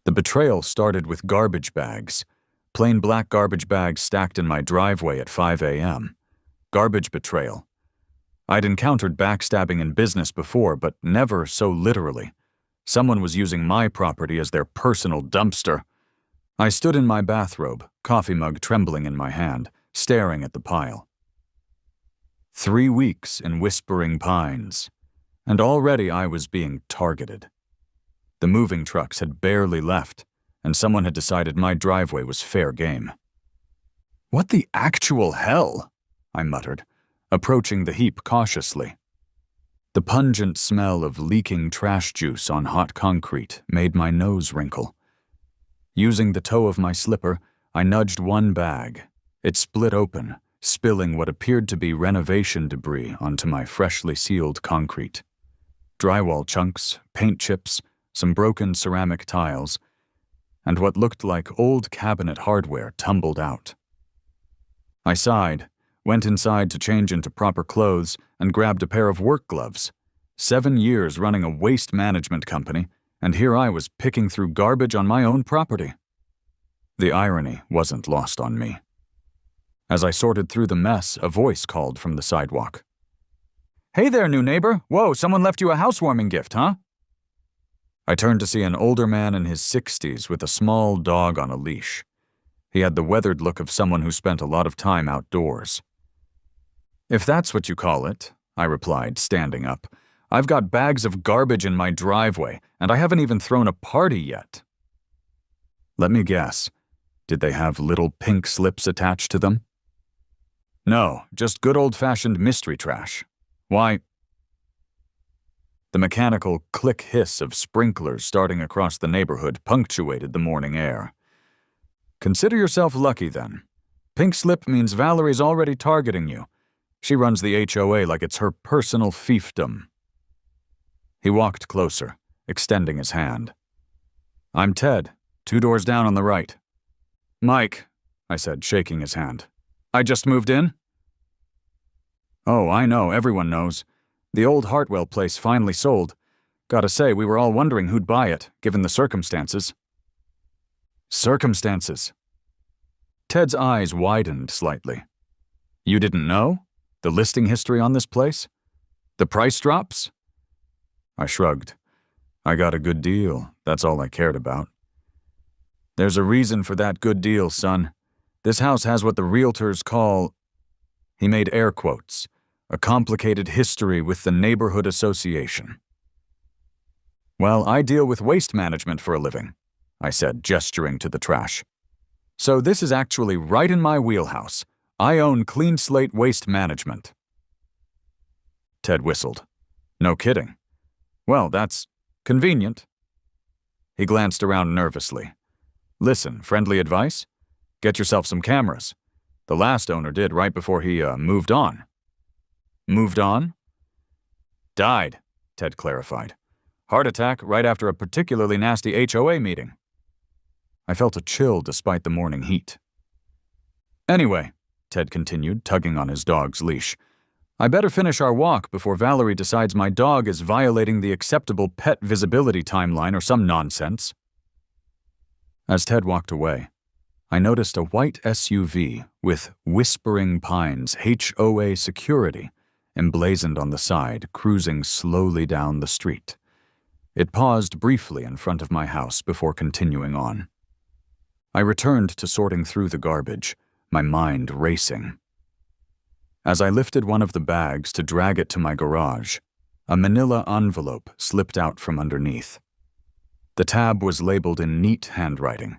The betrayal started with garbage bags. Plain black garbage bags stacked in my driveway at 5 a.m. Garbage betrayal. I'd encountered backstabbing in business before, but never so literally. Someone was using my property as their personal dumpster. I stood in my bathrobe, coffee mug trembling in my hand, staring at the pile. 3 weeks in Whispering Pines, and already I was being targeted. The moving trucks had barely left, and someone had decided my driveway was fair game. "What the actual hell?" I muttered, approaching the heap cautiously. The pungent smell of leaking trash juice on hot concrete made my nose wrinkle. Using the toe of my slipper, I nudged one bag. It split open, spilling what appeared to be renovation debris onto my freshly sealed concrete. Drywall chunks, paint chips, some broken ceramic tiles, and what looked like old cabinet hardware tumbled out. I sighed, went inside to change into proper clothes, and grabbed a pair of work gloves. 7 years running a waste management company, and here I was picking through garbage on my own property. The irony wasn't lost on me. As I sorted through the mess, a voice called from the sidewalk. "Hey there, new neighbor. Whoa, someone left you a housewarming gift, huh?" I turned to see an older man in his 60s with a small dog on a leash. He had the weathered look of someone who spent a lot of time outdoors. "If that's what you call it," I replied, standing up, "I've got bags of garbage in my driveway, and I haven't even thrown a party yet." Let me guess. Did they have little pink slips attached to them? No, just good old-fashioned mystery trash. Why? The mechanical click-hiss of sprinklers starting across the neighborhood punctuated the morning air. Consider yourself lucky, then. Pink slip means Valerie's already targeting you. She runs the HOA like it's her personal fiefdom. He walked closer, extending his hand. "I'm Ted, 2 doors down on the right." "Mike," I said, shaking his hand. "I just moved in?" "Oh, I know, everyone knows. The old Hartwell place finally sold. Gotta say, we were all wondering who'd buy it, given the circumstances." "Circumstances?" Ted's eyes widened slightly. "You didn't know? The listing history on this place? The price drops?" I shrugged. I got a good deal, that's all I cared about. "There's a reason for that good deal, son. This house has what the realtors call," he made air quotes, "a complicated history with the neighborhood association." "Well, I deal with waste management for a living," I said, gesturing to the trash. "So this is actually right in my wheelhouse. I own Clean Slate Waste Management." Ted whistled. "No kidding. Well, that's convenient." He glanced around nervously. "Listen, friendly advice? Get yourself some cameras. The last owner did right before he, moved on." "Moved on?" "Died," Ted clarified. "Heart attack right after a particularly nasty HOA meeting." I felt a chill despite the morning heat. "Anyway," Ted continued, tugging on his dog's leash, "I better finish our walk before Valerie decides my dog is violating the acceptable pet visibility timeline or some nonsense." As Ted walked away, I noticed a white SUV with Whispering Pines HOA Security emblazoned on the side, cruising slowly down the street. It paused briefly in front of my house before continuing on. I returned to sorting through the garbage, my mind racing. As I lifted one of the bags to drag it to my garage, a manila envelope slipped out from underneath. The tab was labeled in neat handwriting.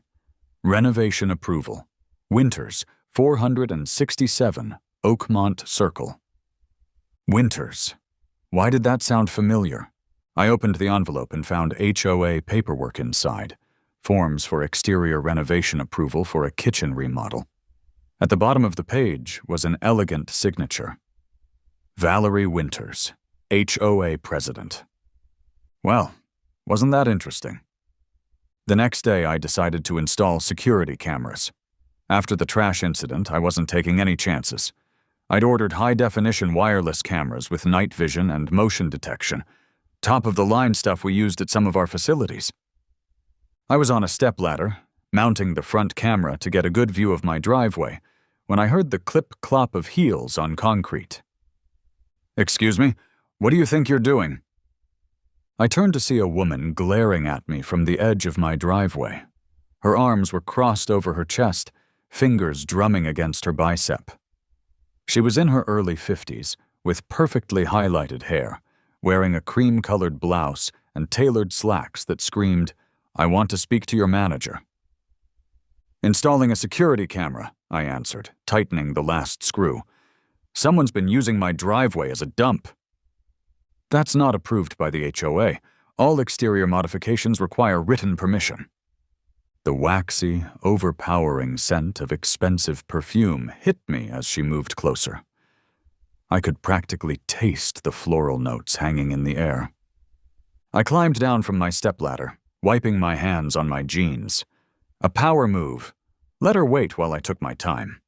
Renovation approval. Winters, 467 Oakmont Circle. Winters. Why did that sound familiar? I opened the envelope and found HOA paperwork inside. Forms for exterior renovation approval for a kitchen remodel. At the bottom of the page was an elegant signature. Valerie Winters, HOA President. Well, wasn't that interesting? The next day, I decided to install security cameras. After the trash incident, I wasn't taking any chances. I'd ordered high-definition wireless cameras with night vision and motion detection, top-of-the-line stuff we used at some of our facilities. I was on a stepladder, mounting the front camera to get a good view of my driveway, when I heard the clip-clop of heels on concrete. "Excuse me, what do you think you're doing?" I turned to see a woman glaring at me from the edge of my driveway. Her arms were crossed over her chest, fingers drumming against her bicep. She was in her early 50s, with perfectly highlighted hair, wearing a cream-colored blouse and tailored slacks that screamed, "I want to speak to your manager." "Installing a security camera," I answered, tightening the last screw. "Someone's been using my driveway as a dump." "That's not approved by the HOA. All exterior modifications require written permission." The waxy, overpowering scent of expensive perfume hit me as she moved closer. I could practically taste the floral notes hanging in the air. I climbed down from my stepladder, wiping my hands on my jeans. A power move. Let her wait while I took my time.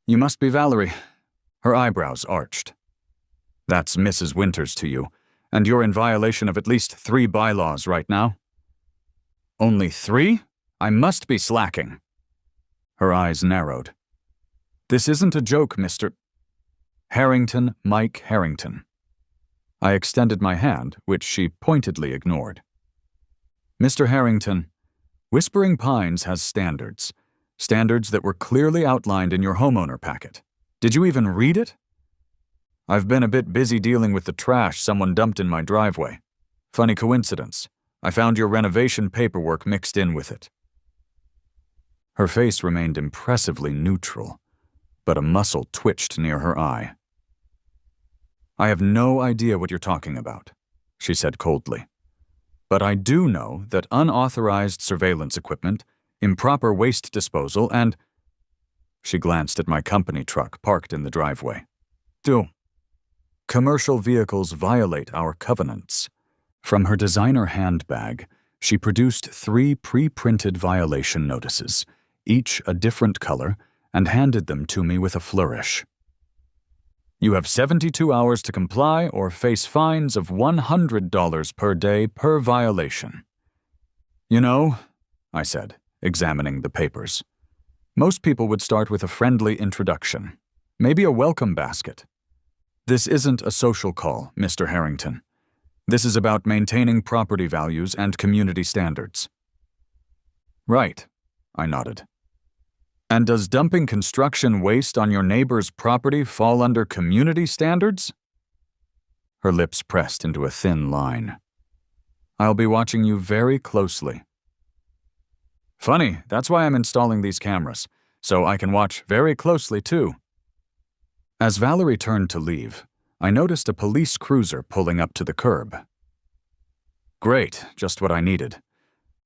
"You must be Valerie." Her eyebrows arched. "That's Mrs. Winters to you, and you're in violation of at least 3 bylaws right now." "Only 3? I must be slacking." Her eyes narrowed. "This isn't a joke, Mr. Harrington, Mike Harrington." I extended my hand, which she pointedly ignored. "Mr. Harrington, Whispering Pines has standards that were clearly outlined in your homeowner packet. Did you even read it?" "I've been a bit busy dealing with the trash someone dumped in my driveway. Funny coincidence. I found your renovation paperwork mixed in with it." Her face remained impressively neutral, but a muscle twitched near her eye. "I have no idea what you're talking about," she said coldly. "But I do know that unauthorized surveillance equipment, improper waste disposal, and—" She glanced at my company truck parked in the driveway. "Commercial vehicles violate our covenants." From her designer handbag, she produced 3 pre-printed violation notices, each a different color, and handed them to me with a flourish. "You have 72 hours to comply or face fines of $100 per day per violation." "You know," I said, examining the papers, "most people would start with a friendly introduction, maybe a welcome basket. This isn't a social call, Mr. Harrington. This is about maintaining property values and community standards." "Right," I nodded. "And does dumping construction waste on your neighbor's property fall under community standards?" Her lips pressed into a thin line. "I'll be watching you very closely." "Funny, that's why I'm installing these cameras, so I can watch very closely too." As Valerie turned to leave, I noticed a police cruiser pulling up to the curb. Great, just what I needed.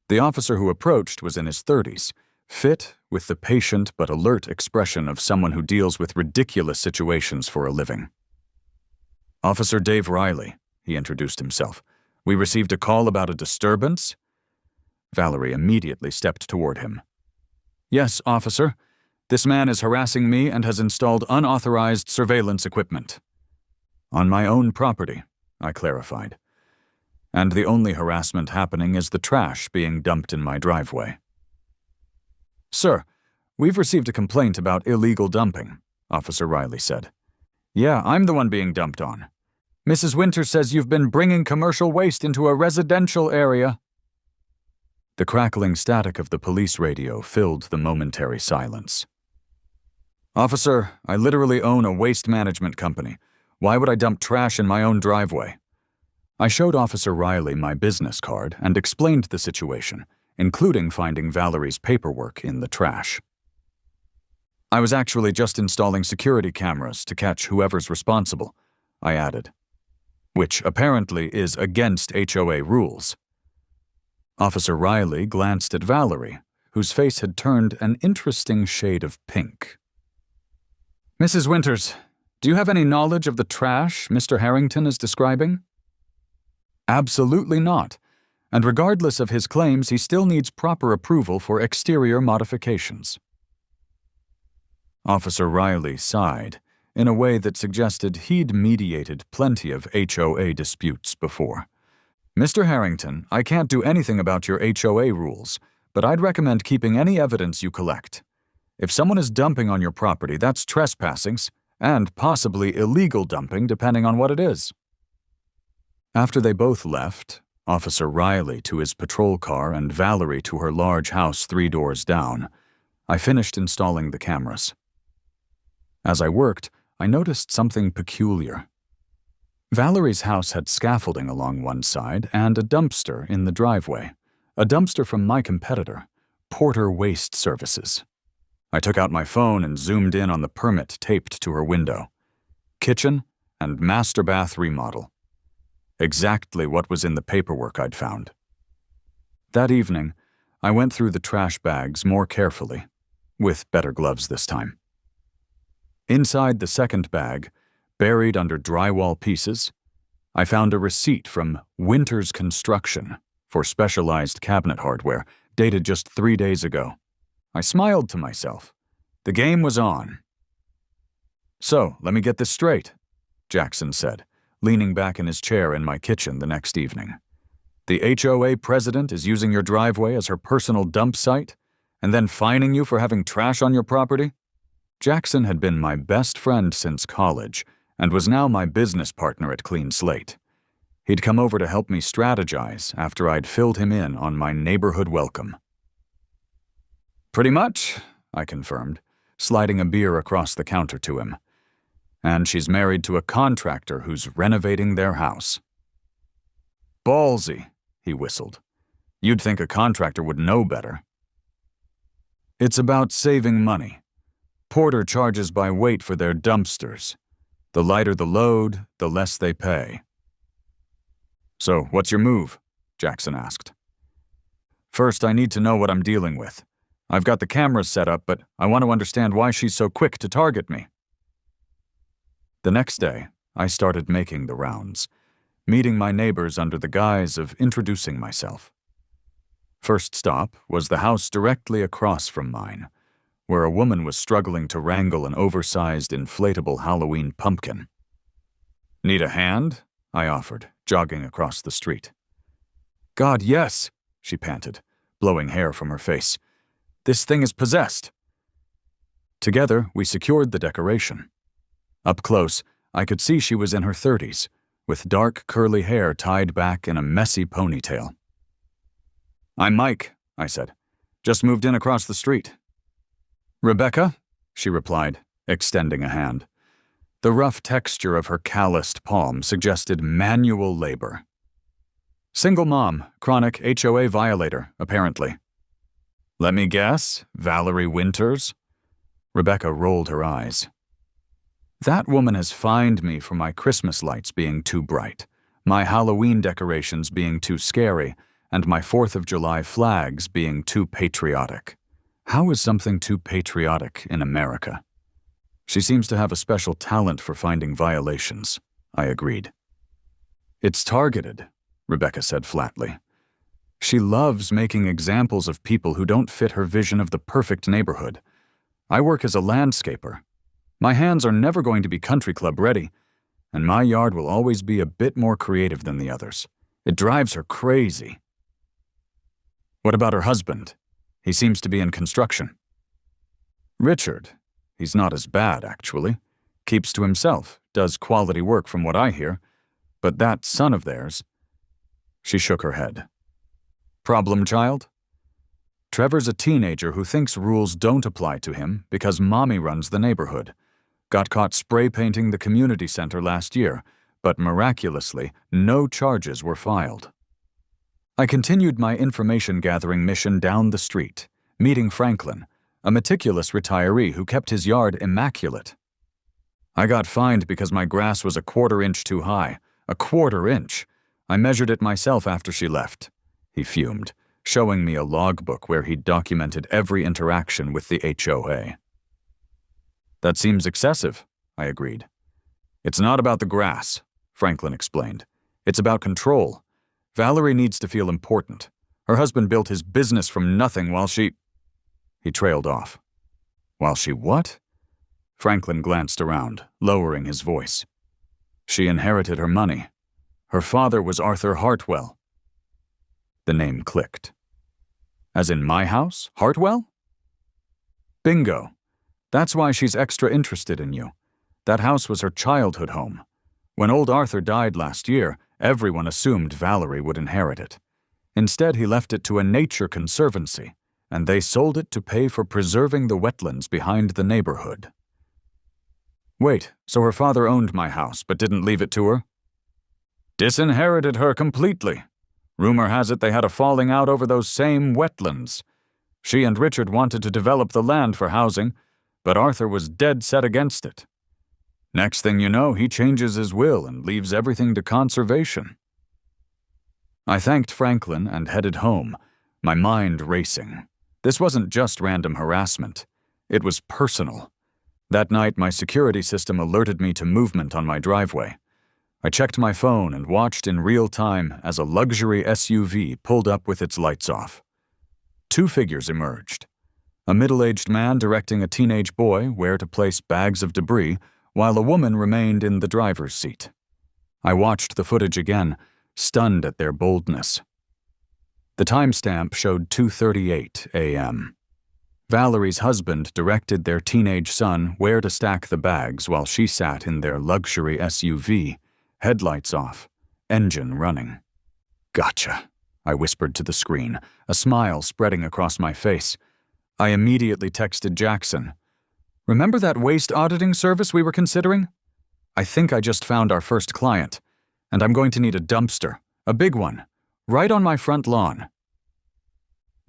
The officer who approached was in his 30s, fit, with the patient but alert expression of someone who deals with ridiculous situations for a living. "Officer Dave Riley," he introduced himself. "We received a call about a disturbance." Valerie immediately stepped toward him. "Yes, officer. This man is harassing me and has installed unauthorized surveillance equipment." "On my own property," I clarified. "And the only harassment happening is the trash being dumped in my driveway." "Sir, we've received a complaint about illegal dumping," Officer Riley said. "Yeah, I'm the one being dumped on. Mrs. Winters says you've been bringing commercial waste into a residential area." The crackling static of the police radio filled the momentary silence. "Officer, I literally own a waste management company. Why would I dump trash in my own driveway?" I showed Officer Riley my business card and explained the situation, including finding Valerie's paperwork in the trash. "I was actually just installing security cameras to catch whoever's responsible," I added, "which apparently is against HOA rules." Officer Riley glanced at Valerie, whose face had turned an interesting shade of pink. "Mrs. Winters, do you have any knowledge of the trash Mr. Harrington is describing?" "Absolutely not. And regardless of his claims, he still needs proper approval for exterior modifications." Officer Riley sighed, in a way that suggested he'd mediated plenty of HOA disputes before. Mr. Harrington, I can't do anything about your HOA rules, but I'd recommend keeping any evidence you collect. If someone is dumping on your property, that's trespassing, and possibly illegal dumping depending on what it is. After they both left, Officer Riley to his patrol car and Valerie to her large house 3 doors down, I finished installing the cameras. As I worked, I noticed something peculiar. Valerie's house had scaffolding along one side and a dumpster in the driveway, a dumpster from my competitor, Porter Waste Services. I took out my phone and zoomed in on the permit taped to her window. Kitchen and master bath remodel. Exactly what was in the paperwork I'd found. That evening, I went through the trash bags more carefully, with better gloves this time. Inside the second bag, buried under drywall pieces, I found a receipt from Winters Construction for specialized cabinet hardware, dated just 3 days ago. I smiled to myself. The game was on. "So, let me get this straight," Jackson said, leaning back in his chair in my kitchen the next evening. "The HOA president is using your driveway as her personal dump site, and then fining you for having trash on your property?" Jackson had been my best friend since college, and was now my business partner at Clean Slate. He'd come over to help me strategize after I'd filled him in on my neighborhood welcome. "Pretty much," I confirmed, sliding a beer across the counter to him. "And she's married to a contractor who's renovating their house." "Ballsy," he whistled. "You'd think a contractor would know better." "It's about saving money. Porter charges by weight for their dumpsters. The lighter the load, the less they pay." "So, what's your move?" Jackson asked. "First, I need to know what I'm dealing with. I've got the cameras set up, but I want to understand why she's so quick to target me." The next day, I started making the rounds, meeting my neighbors under the guise of introducing myself. First stop was the house directly across from mine, where a woman was struggling to wrangle an oversized inflatable Halloween pumpkin. "Need a hand?" I offered, jogging across the street. "God, yes," she panted, blowing hair from her face. "This thing is possessed." Together, we secured the decoration. Up close, I could see she was in her 30s, with dark curly hair tied back in a messy ponytail. "I'm Mike," I said. "Just moved in across the street." "Rebecca?" she replied, extending a hand. The rough texture of her calloused palm suggested manual labor. "Single mom, chronic HOA violator, apparently." "Let me guess, Valerie Winters?" Rebecca rolled her eyes. "That woman has fined me for my Christmas lights being too bright, my Halloween decorations being too scary, and my 4th of July flags being too patriotic. How is something too patriotic in America?" "She seems to have a special talent for finding violations," I agreed. "It's targeted," Rebecca said flatly. "She loves making examples of people who don't fit her vision of the perfect neighborhood. I work as a landscaper. My hands are never going to be country club ready, and my yard will always be a bit more creative than the others. It drives her crazy." "What about her husband? He seems to be in construction." "Richard. He's not as bad, actually. Keeps to himself, does quality work from what I hear. But that son of theirs—" She shook her head. "Problem child?" "Trevor's a teenager who thinks rules don't apply to him because mommy runs the neighborhood. Got caught spray painting the community center last year, but miraculously, no charges were filed." I continued my information-gathering mission down the street, meeting Franklin, a meticulous retiree who kept his yard immaculate. "I got fined because my grass was a 1/4 inch too high. A 1/4 inch! I measured it myself after she left," he fumed, showing me a logbook where he'd documented every interaction with the HOA. "That seems excessive," I agreed. "It's not about the grass," Franklin explained. "It's about control. Valerie needs to feel important. Her husband built his business from nothing while she—" He trailed off. "While she what?" Franklin glanced around, lowering his voice. "She inherited her money. Her father was Arthur Hartwell, The name clicked. As in my house? Hartwell? Bingo. That's why she's extra interested in you. That house was her childhood home. When old Arthur died last year, everyone assumed Valerie would inherit it. Instead, he left it to a nature conservancy, and they sold it to pay for preserving the wetlands behind the neighborhood. Wait, so her father owned my house but didn't leave it to her? Disinherited her completely. Rumor has it they had a falling out over those same wetlands. She and Richard wanted to develop the land for housing, but Arthur was dead set against it. Next thing you know, he changes his will and leaves everything to conservation. I thanked Franklin and headed home, my mind racing. This wasn't just random harassment. It was personal. That night, my security system alerted me to movement on my driveway. I checked my phone and watched in real time as a luxury SUV pulled up with its lights off. Two figures emerged. A middle-aged man directing a teenage boy where to place bags of debris, while a woman remained in the driver's seat. I watched the footage again, stunned at their boldness. The timestamp showed 2:38 a.m. Valerie's husband directed their teenage son where to stack the bags while she sat in their luxury SUV, headlights off, engine running. Gotcha, I whispered to the screen, a smile spreading across my face. I immediately texted Jackson. Remember that waste auditing service we were considering? I think I just found our first client, and I'm going to need a dumpster, a big one, right on my front lawn.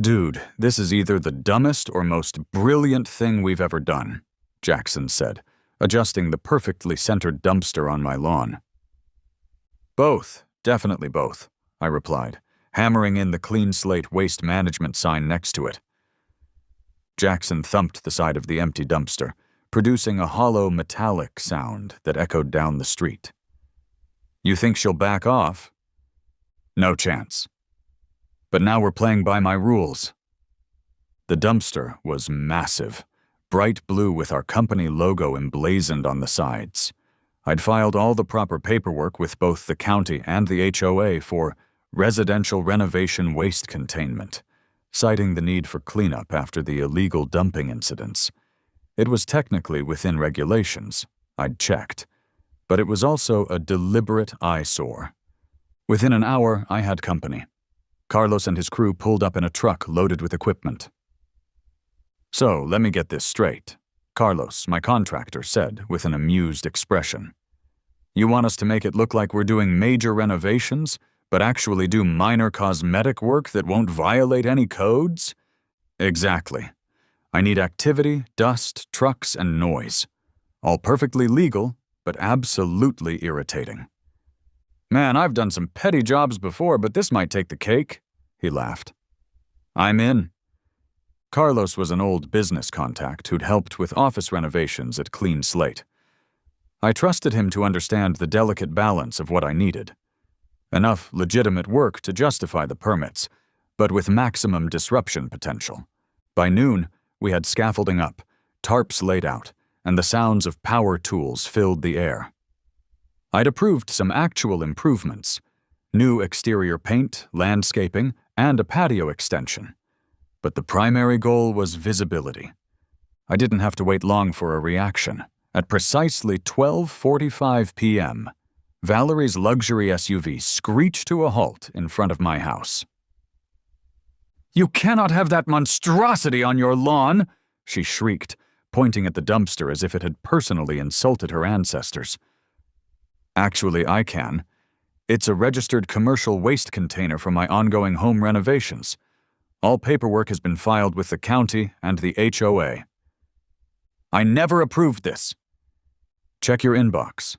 Dude, this is either the dumbest or most brilliant thing we've ever done, Jackson said, adjusting the perfectly centered dumpster on my lawn. Both, definitely both, I replied, hammering in the clean slate waste management sign next to it. Jackson thumped the side of the empty dumpster, producing a hollow metallic sound that echoed down the street. You think she'll back off? No chance. But now we're playing by my rules. The dumpster was massive, bright blue with our company logo emblazoned on the sides. I'd filed all the proper paperwork with both the county and the HOA for residential renovation waste containment, citing the need for cleanup after the illegal dumping incidents. It was technically within regulations, I'd checked, but it was also a deliberate eyesore. Within an hour, I had company. Carlos and his crew pulled up in a truck loaded with equipment. So, let me get this straight, Carlos, my contractor, said with an amused expression. You want us to make it look like we're doing major renovations, but actually do minor cosmetic work that won't violate any codes? Exactly. I need activity, dust, trucks, and noise. All perfectly legal, but absolutely irritating. Man, I've done some petty jobs before, but this might take the cake, he laughed. I'm in. Carlos was an old business contact who'd helped with office renovations at Clean Slate. I trusted him to understand the delicate balance of what I needed. Enough legitimate work to justify the permits, but with maximum disruption potential. By noon, we had scaffolding up, tarps laid out, and the sounds of power tools filled the air. I'd approved some actual improvements, new exterior paint, landscaping, and a patio extension. But the primary goal was visibility. I didn't have to wait long for a reaction. At precisely 12:45 p.m., Valerie's luxury SUV screeched to a halt in front of my house. You cannot have that monstrosity on your lawn, she shrieked, pointing at the dumpster as if it had personally insulted her ancestors. Actually, I can. It's a registered commercial waste container for my ongoing home renovations. All paperwork has been filed with the county and the HOA. I never approved this. Check your inbox.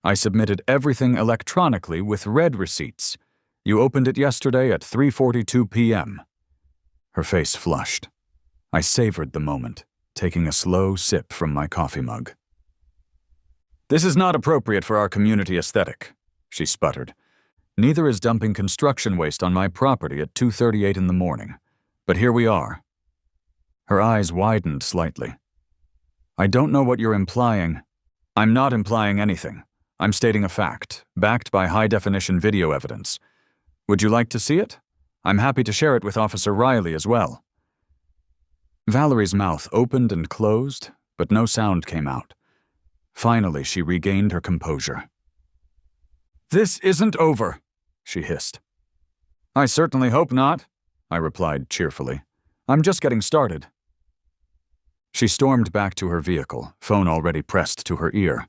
I submitted everything electronically with red receipts. You opened it yesterday at 3:42 p.m. Her face flushed. I savored the moment, taking a slow sip from my coffee mug. This is not appropriate for our community aesthetic, she sputtered. Neither is dumping construction waste on my property at 2:38 in the morning. But here we are. Her eyes widened slightly. I don't know what you're implying. I'm not implying anything. I'm stating a fact, backed by high-definition video evidence. Would you like to see it? I'm happy to share it with Officer Riley as well." Valerie's mouth opened and closed, but no sound came out. Finally, she regained her composure. "This isn't over," she hissed. "I certainly hope not," I replied cheerfully. "I'm just getting started." She stormed back to her vehicle, phone already pressed to her ear.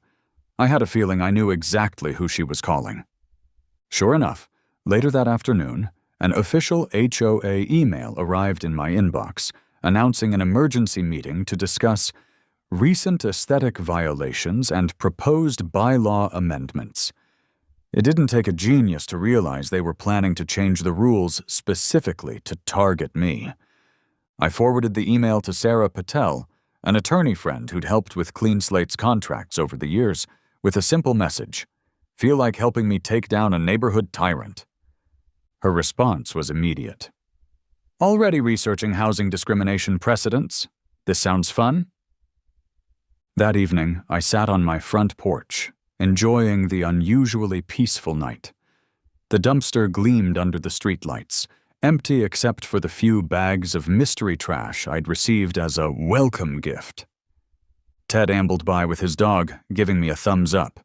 I had a feeling I knew exactly who she was calling. Sure enough, later that afternoon, an official HOA email arrived in my inbox, announcing an emergency meeting to discuss recent aesthetic violations and proposed bylaw amendments. It didn't take a genius to realize they were planning to change the rules specifically to target me. I forwarded the email to Sarah Patel, an attorney friend who'd helped with Clean Slate's contracts over the years, with a simple message: "Feel like helping me take down a neighborhood tyrant?" Her response was immediate. "Already researching housing discrimination precedents? This sounds fun?" That evening, I sat on my front porch, enjoying the unusually peaceful night. The dumpster gleamed under the streetlights, empty except for the few bags of mystery trash I'd received as a welcome gift. Ted ambled by with his dog, giving me a thumbs up.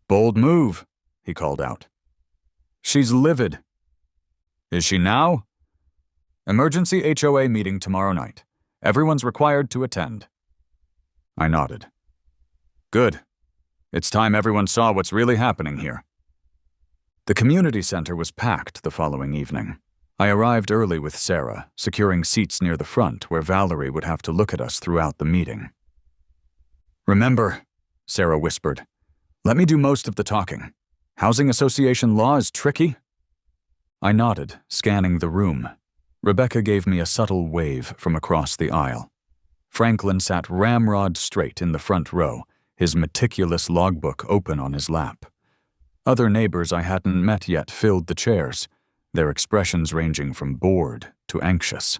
"Bold move," he called out. "She's livid." "Is she now?" "Emergency HOA meeting tomorrow night. Everyone's required to attend." I nodded. "Good. It's time everyone saw what's really happening here." The community center was packed the following evening. I arrived early with Sarah, securing seats near the front where Valerie would have to look at us throughout the meeting. "Remember," Sarah whispered, "let me do most of the talking. Housing association law is tricky." I nodded, scanning the room. Rebecca gave me a subtle wave from across the aisle. Franklin sat ramrod straight in the front row, his meticulous logbook open on his lap. Other neighbors I hadn't met yet filled the chairs, their expressions ranging from bored to anxious.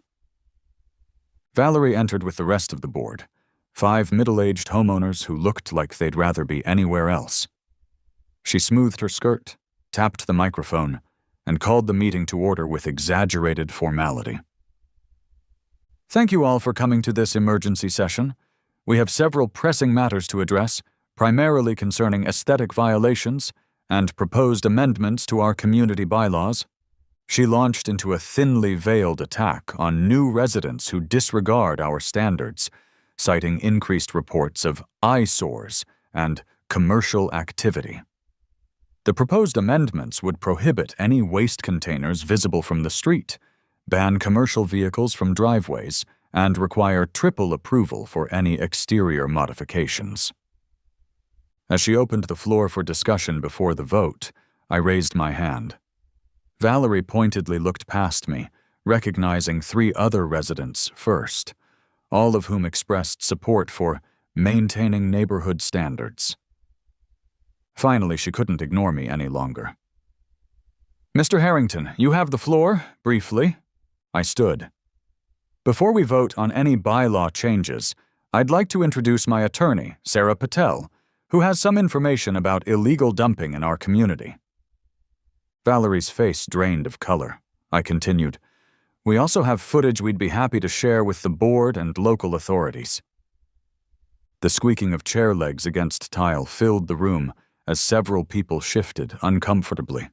Valerie entered with the rest of the board, 5 middle-aged homeowners who looked like they'd rather be anywhere else. She smoothed her skirt, tapped the microphone, and called the meeting to order with exaggerated formality. "Thank you all for coming to this emergency session. We have several pressing matters to address, primarily concerning aesthetic violations and proposed amendments to our community bylaws." She launched into a thinly veiled attack on new residents who disregard our standards, citing increased reports of eyesores and commercial activity. The proposed amendments would prohibit any waste containers visible from the street, ban commercial vehicles from driveways, and require triple approval for any exterior modifications. As she opened the floor for discussion before the vote, I raised my hand. Valerie pointedly looked past me, recognizing 3 other residents first, all of whom expressed support for maintaining neighborhood standards. Finally, she couldn't ignore me any longer. "Mr. Harrington, you have the floor, briefly." I stood. "Before we vote on any bylaw changes, I'd like to introduce my attorney, Sarah Patel, who has some information about illegal dumping in our community." Valerie's face drained of color. I continued, "We also have footage we'd be happy to share with the board and local authorities." The squeaking of chair legs against tile filled the room as several people shifted uncomfortably.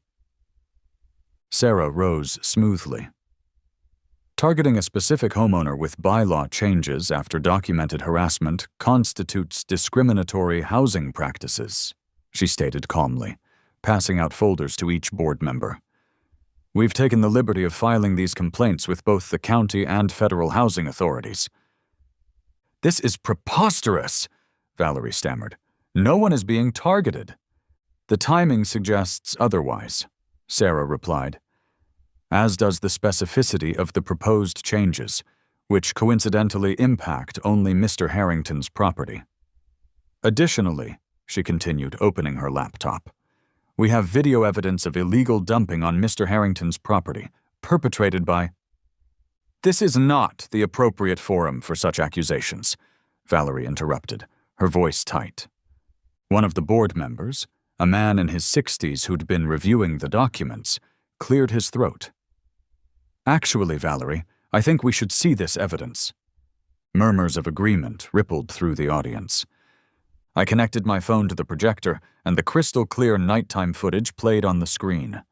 Sarah rose smoothly. "Targeting a specific homeowner with bylaw changes after documented harassment constitutes discriminatory housing practices," she stated calmly, passing out folders to each board member. "We've taken the liberty of filing these complaints with both the county and federal housing authorities." "This is preposterous," Valerie stammered. "No one is being targeted." "The timing suggests otherwise," Sarah replied, "as does the specificity of the proposed changes, which coincidentally impact only Mr. Harrington's property. Additionally," she continued, opening her laptop, "we have video evidence of illegal dumping on Mr. Harrington's property, perpetrated by—" "This is not the appropriate forum for such accusations," Valerie interrupted, her voice tight. One of the board members, a man in his 60s who'd been reviewing the documents, cleared his throat. Actually, Valerie, I think we should see this evidence." Murmurs of agreement rippled through the audience. I connected my phone to the projector, and the crystal-clear nighttime footage played on the screen.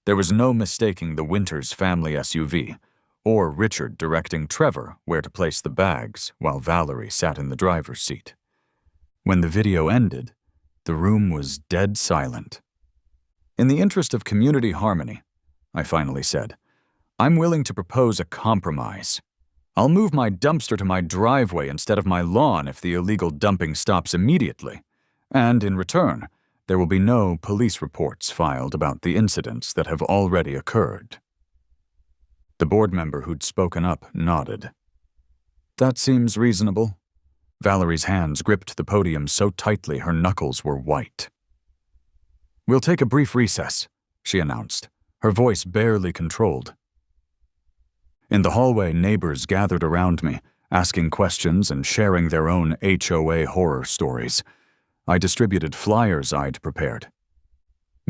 There was no mistaking the Winters family SUV, or Richard directing Trevor where to place the bags while Valerie sat in the driver's seat. When the video ended, the room was dead silent. "In the interest of community harmony," I finally said, "I'm willing to propose a compromise. I'll move my dumpster to my driveway instead of my lawn if the illegal dumping stops immediately, and in return, there will be no police reports filed about the incidents that have already occurred." The board member who'd spoken up nodded. "That seems reasonable." Valerie's hands gripped the podium so tightly her knuckles were white. "We'll take a brief recess," she announced, her voice barely controlled. In the hallway, neighbors gathered around me, asking questions and sharing their own HOA horror stories. I distributed flyers I'd prepared.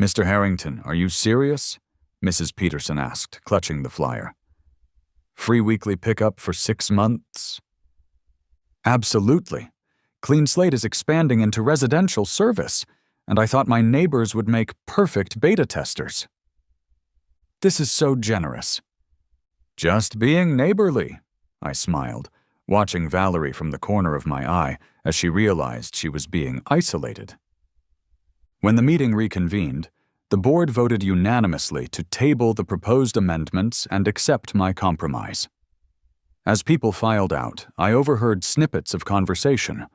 "Mr. Harrington, are you serious?" Mrs. Peterson asked, clutching the flyer. "Free weekly pickup for 6 months?" "Absolutely. Clean Slate is expanding into residential service, and I thought my neighbors would make perfect beta testers." "This is so generous." "Just being neighborly," I smiled, watching Valerie from the corner of my eye as she realized she was being isolated. When the meeting reconvened, the board voted unanimously to table the proposed amendments and accept my compromise. As people filed out, I overheard snippets of conversation,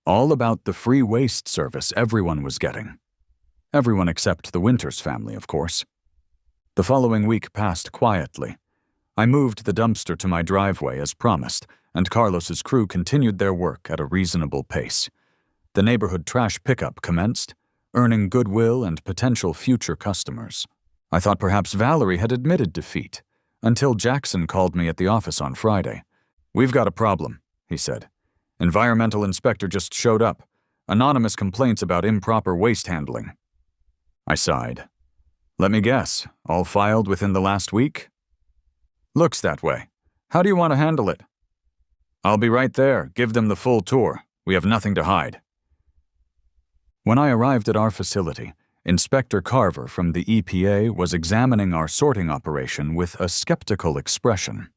all about the free waste service everyone was getting. Everyone except the Winters family, of course. The following week passed quietly. I moved the dumpster to my driveway as promised, and Carlos's crew continued their work at a reasonable pace. The neighborhood trash pickup commenced, earning goodwill and potential future customers. I thought perhaps Valerie had admitted defeat, until Jackson called me at the office on Friday. "We've got a problem," he said. "Environmental inspector just showed up. Anonymous complaints about improper waste handling." I sighed. "Let me guess, all filed within the last week?" "Looks that way. How do you want to handle it?" "I'll be right there. Give them the full tour. We have nothing to hide." When I arrived at our facility, Inspector Carver from the EPA was examining our sorting operation with a skeptical expression.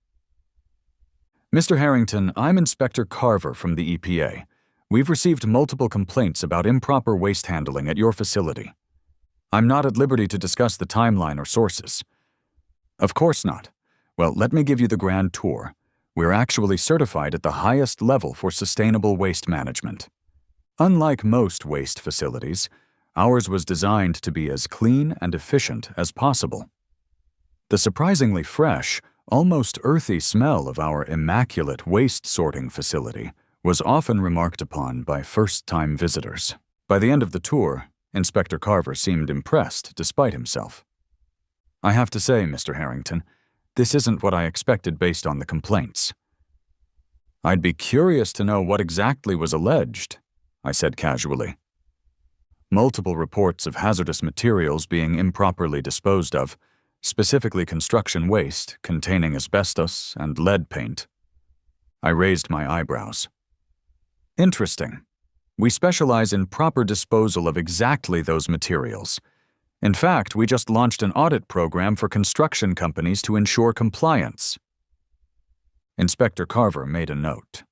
"Mr. Harrington, I'm Inspector Carver from the EPA. We've received multiple complaints about improper waste handling at your facility. I'm not at liberty to discuss the timeline or sources." "Of course not. Well, let me give you the grand tour. We're actually certified at the highest level for sustainable waste management. Unlike most waste facilities, ours was designed to be as clean and efficient as possible. The surprisingly fresh, almost earthy smell of our immaculate waste sorting facility was often remarked upon by first-time visitors. By the end of the tour, Inspector Carver seemed impressed despite himself. "I have to say, Mr. Harrington, this isn't what I expected based on the complaints." "I'd be curious to know what exactly was alleged," I said casually. "Multiple reports of hazardous materials being improperly disposed of, specifically construction waste containing asbestos and lead paint." I raised my eyebrows. "Interesting. We specialize in proper disposal of exactly those materials. In fact, we just launched an audit program for construction companies to ensure compliance." Inspector Carver made a note.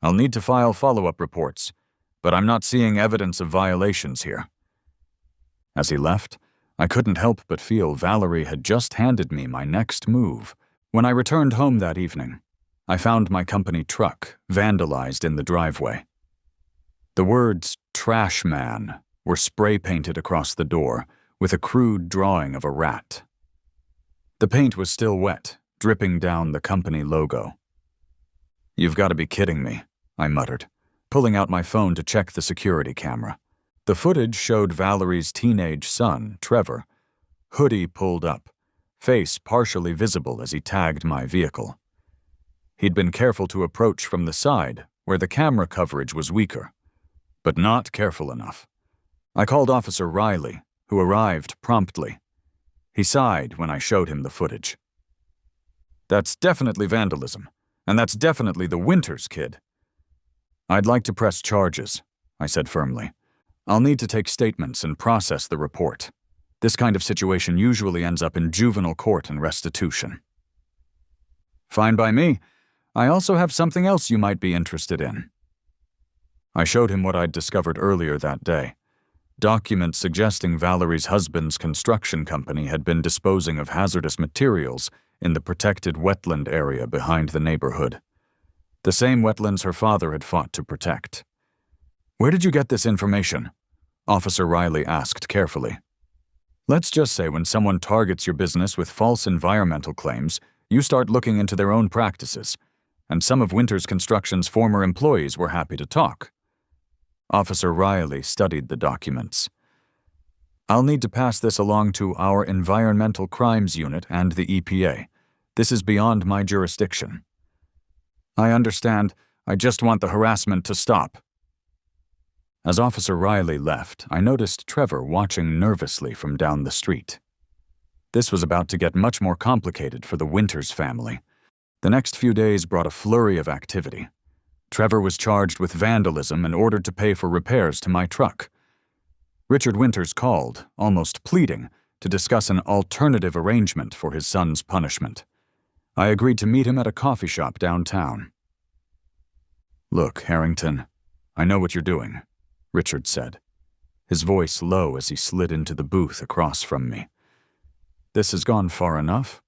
"I'll need to file follow-up reports, but I'm not seeing evidence of violations here." As he left, I couldn't help but feel Valerie had just handed me my next move. When I returned home that evening, I found my company truck vandalized in the driveway. The words "Trash Man" were spray-painted across the door with a crude drawing of a rat. The paint was still wet, dripping down the company logo. "You've got to be kidding me," I muttered, pulling out my phone to check the security camera. The footage showed Valerie's teenage son, Trevor, hoodie pulled up, face partially visible as he tagged my vehicle. He'd been careful to approach from the side, where the camera coverage was weaker, but not careful enough. I called Officer Riley, who arrived promptly. He sighed when I showed him the footage. That's definitely vandalism, and that's definitely the Winters kid. I'd like to press charges, I said firmly. I'll need to take statements and process the report. This kind of situation usually ends up in juvenile court and restitution. Fine by me. I also have something else you might be interested in. I showed him what I'd discovered earlier that day. Documents suggesting Valerie's husband's construction company had been disposing of hazardous materials in the protected wetland area behind the neighborhood. The same wetlands her father had fought to protect. Where did you get this information? Officer Riley asked carefully. Let's just say when someone targets your business with false environmental claims, you start looking into their own practices, and some of Winters Construction's former employees were happy to talk. Officer Riley studied the documents. I'll need to pass this along to our Environmental Crimes Unit and the EPA. This is beyond my jurisdiction. I understand. I just want the harassment to stop. As Officer Riley left, I noticed Trevor watching nervously from down the street. This was about to get much more complicated for the Winters family. The next few days brought a flurry of activity. Trevor was charged with vandalism and ordered to pay for repairs to my truck. Richard Winters called, almost pleading, to discuss an alternative arrangement for his son's punishment. I agreed to meet him at a coffee shop downtown. Look, Harrington, I know what you're doing, Richard said, his voice low as he slid into the booth across from me. This has gone far enough.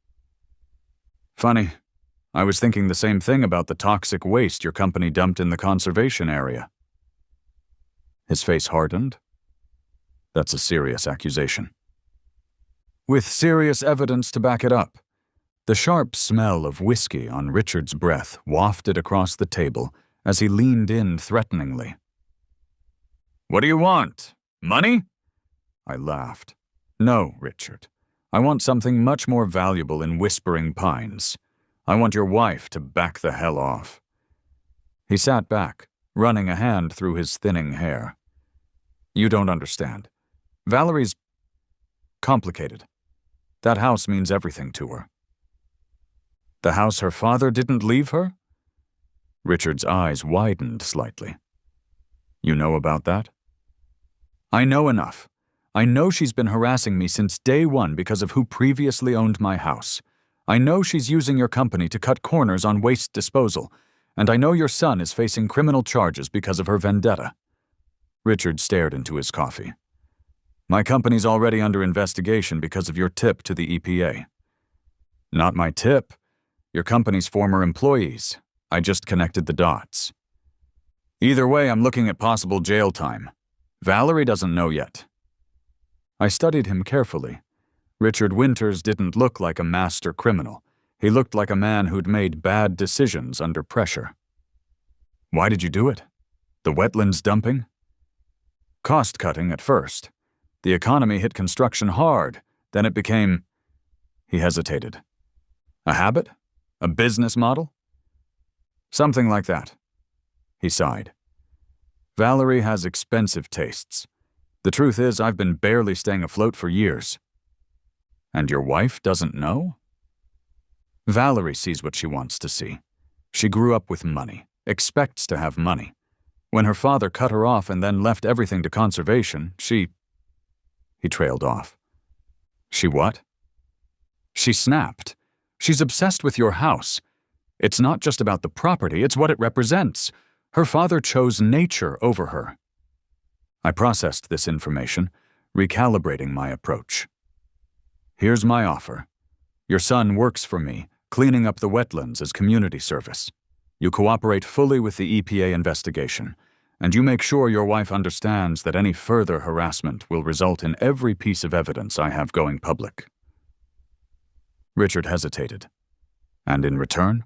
Funny, I was thinking the same thing about the toxic waste your company dumped in the conservation area. His face hardened. That's a serious accusation. With serious evidence to back it up. The sharp smell of whiskey on Richard's breath wafted across the table as he leaned in threateningly. What do you want? Money? I laughed. No, Richard. I want something much more valuable in Whispering Pines. I want your wife to back the hell off. He sat back, running a hand through his thinning hair. You don't understand. Valerie's complicated. That house means everything to her. The house her father didn't leave her? Richard's eyes widened slightly. You know about that? I know enough. I know she's been harassing me since day one because of who previously owned my house. I know she's using your company to cut corners on waste disposal, and I know your son is facing criminal charges because of her vendetta. Richard stared into his coffee. My company's already under investigation because of your tip to the EPA. Not my tip. Your company's former employees. I just connected the dots. Either way, I'm looking at possible jail time. Valerie doesn't know yet. I studied him carefully. Richard Winters didn't look like a master criminal. He looked like a man who'd made bad decisions under pressure. Why did you do it? The wetlands dumping? Cost-cutting at first. The economy hit construction hard. Then it became... He hesitated. A habit? A business model? Something like that. He sighed. Valerie has expensive tastes. The truth is, I've been barely staying afloat for years. And your wife doesn't know? Valerie sees what she wants to see. She grew up with money, expects to have money. When her father cut her off and then left everything to conservation, He trailed off. She what? She snapped. She's obsessed with your house. It's not just about the property, it's what it represents. Her father chose nature over her. I processed this information, recalibrating my approach. Here's my offer. Your son works for me, cleaning up the wetlands as community service. You cooperate fully with the EPA investigation, and you make sure your wife understands that any further harassment will result in every piece of evidence I have going public. Richard hesitated. And in return?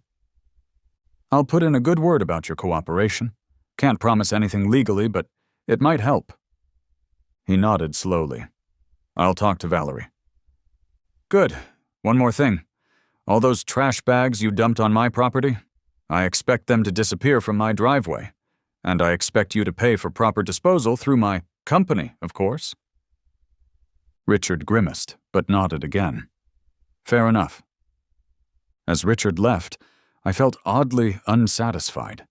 I'll put in a good word about your cooperation. Can't promise anything legally, but it might help. He nodded slowly. I'll talk to Valerie. Good. One more thing. All those trash bags you dumped on my property, I expect them to disappear from my driveway. And I expect you to pay for proper disposal through my company, of course. Richard grimaced, but nodded again. Fair enough. As Richard left, I felt oddly unsatisfied.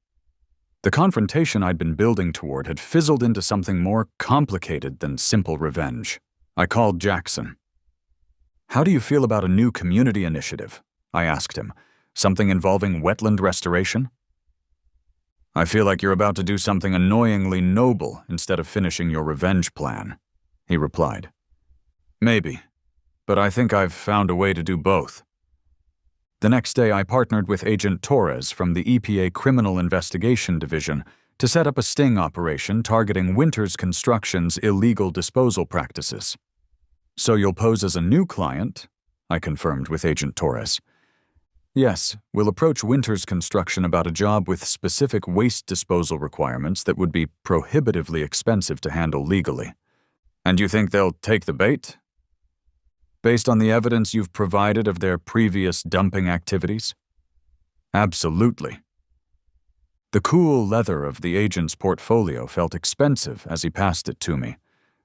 The confrontation I'd been building toward had fizzled into something more complicated than simple revenge. I called Jackson. "How do you feel about a new community initiative?" I asked him. "Something involving wetland restoration?" "I feel like you're about to do something annoyingly noble instead of finishing your revenge plan," he replied. "Maybe, but I think I've found a way to do both." The next day, I partnered with Agent Torres from the EPA Criminal Investigation Division to set up a sting operation targeting Winters Construction's illegal disposal practices. "So you'll pose as a new client?" I confirmed with Agent Torres. "Yes, we'll approach Winters Construction about a job with specific waste disposal requirements that would be prohibitively expensive to handle legally." "And you think they'll take the bait?" "Based on the evidence you've provided of their previous dumping activities?" "Absolutely." The cool leather of the agent's portfolio felt expensive as he passed it to me,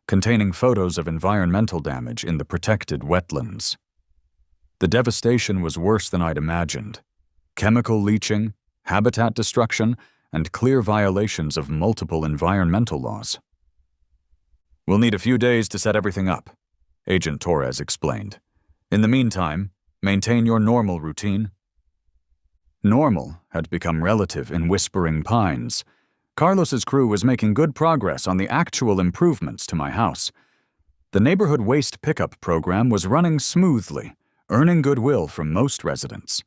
containing photos of environmental damage in the protected wetlands. The devastation was worse than I'd imagined. Chemical leaching, habitat destruction, and clear violations of multiple environmental laws. "We'll need a few days to set everything up," Agent Torres explained. "In the meantime, maintain your normal routine." Normal had become relative in Whispering Pines. Carlos's crew was making good progress on the actual improvements to my house. The neighborhood waste pickup program was running smoothly, earning goodwill from most residents.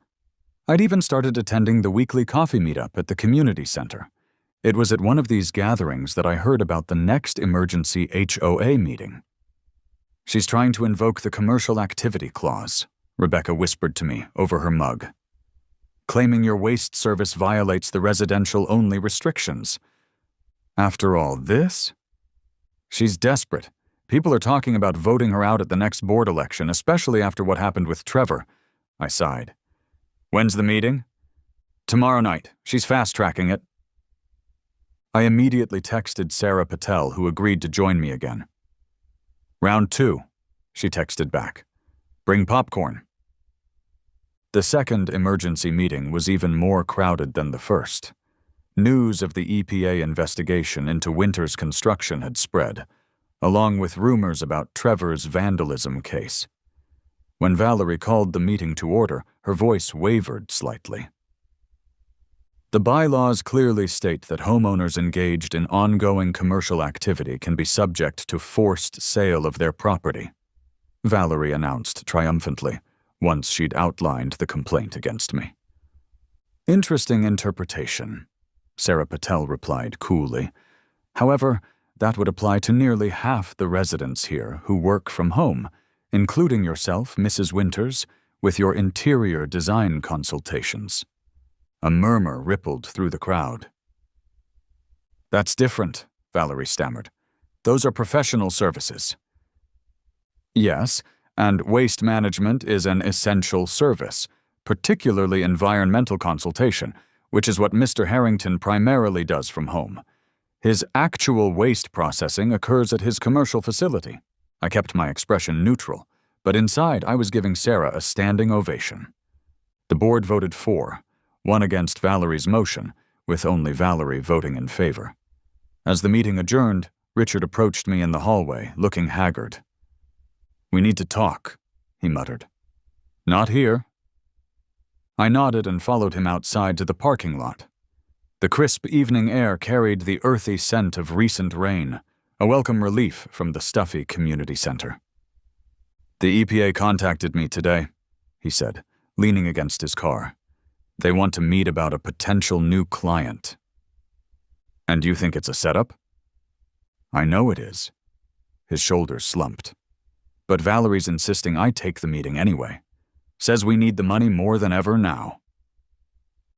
I'd even started attending the weekly coffee meetup at the community center. It was at one of these gatherings that I heard about the next emergency HOA meeting. "She's trying to invoke the Commercial Activity Clause," Rebecca whispered to me over her mug. "Claiming your waste service violates the residential-only restrictions." After all this? She's desperate. People are talking about voting her out at the next board election, especially after what happened with Trevor. I sighed. "When's the meeting?" "Tomorrow night. She's fast-tracking it." I immediately texted Sarah Patel, who agreed to join me again. "Round 2, she texted back. "Bring popcorn." The second emergency meeting was even more crowded than the first. News of the EPA investigation into Winters Construction had spread, along with rumors about Trevor's vandalism case. When Valerie called the meeting to order, her voice wavered slightly. "The bylaws clearly state that homeowners engaged in ongoing commercial activity can be subject to forced sale of their property," Valerie announced triumphantly, once she'd outlined the complaint against me. "Interesting interpretation," Sarah Patel replied coolly. "However, that would apply to nearly half the residents here who work from home, including yourself, Mrs. Winters, with your interior design consultations." A murmur rippled through the crowd. "That's different," Valerie stammered. "Those are professional services." "Yes, and waste management is an essential service, particularly environmental consultation, which is what Mr. Harrington primarily does from home. His actual waste processing occurs at his commercial facility." I kept my expression neutral, but inside I was giving Sarah a standing ovation. The board voted for, one against Valerie's motion, with only Valerie voting in favor. As the meeting adjourned, Richard approached me in the hallway, looking haggard. "We need to talk," he muttered. "Not here." I nodded and followed him outside to the parking lot. The crisp evening air carried the earthy scent of recent rain, a welcome relief from the stuffy community center. "The EPA contacted me today," he said, leaning against his car. "They want to meet about a potential new client." "And you think it's a setup?" "I know it is." His shoulders slumped. "But Valerie's insisting I take the meeting anyway. Says we need the money more than ever now."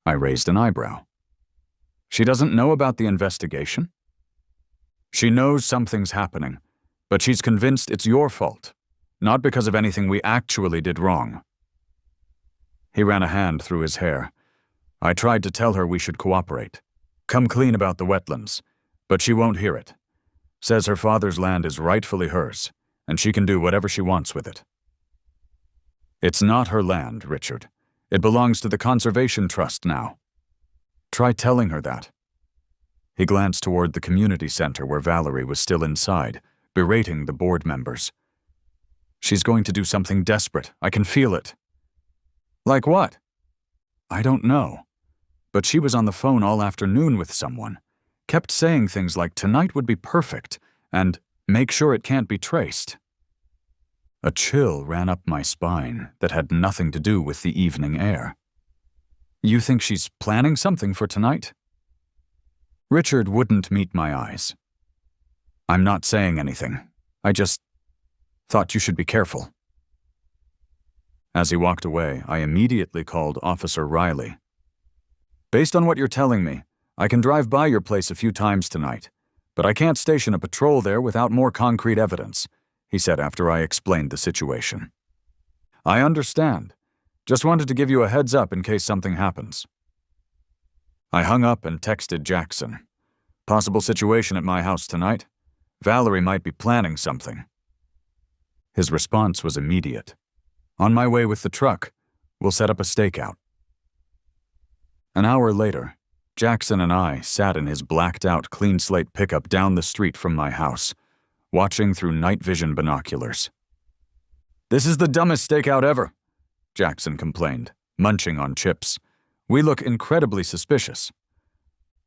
I raised an eyebrow. "She doesn't know about the investigation?" "She knows something's happening, but she's convinced it's your fault, not because of anything we actually did wrong." He ran a hand through his hair. "I tried to tell her we should cooperate. Come clean about the wetlands, but she won't hear it. Says her father's land is rightfully hers, and she can do whatever she wants with it." "It's not her land, Richard. It belongs to the Conservation Trust now. Try telling her that." He glanced toward the community center where Valerie was still inside, berating the board members. "She's going to do something desperate. I can feel it." "Like what?" "I don't know. But she was on the phone all afternoon with someone. Kept saying things like tonight would be perfect and make sure it can't be traced." A chill ran up my spine that had nothing to do with the evening air. "You think she's planning something for tonight?" Richard wouldn't meet my eyes. "I'm not saying anything. I just thought you should be careful." As he walked away, I immediately called Officer Riley. "Based on what you're telling me, I can drive by your place a few times tonight, but I can't station a patrol there without more concrete evidence," he said after I explained the situation. "I understand. Just wanted to give you a heads up in case something happens." I hung up and texted Jackson. "Possible situation at my house tonight. Valerie might be planning something." His response was immediate. "On my way with the truck. We'll set up a stakeout." An hour later, Jackson and I sat in his blacked-out clean slate pickup down the street from my house, watching through night vision binoculars. "This is the dumbest stakeout ever," Jackson complained, munching on chips. "We look incredibly suspicious."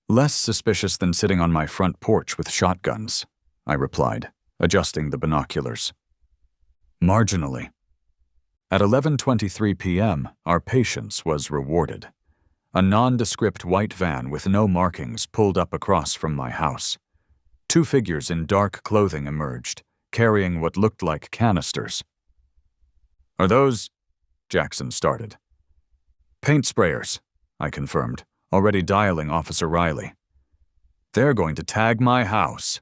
"Less suspicious than sitting on my front porch with shotguns," I replied, adjusting the binoculars. "Marginally." At 11:23 p.m., our patience was rewarded. A nondescript white van with no markings pulled up across from my house. Two figures in dark clothing emerged, carrying what looked like canisters. "Are those—" Jackson started. "Paint sprayers," I confirmed, already dialing Officer Riley. "They're going to tag my house."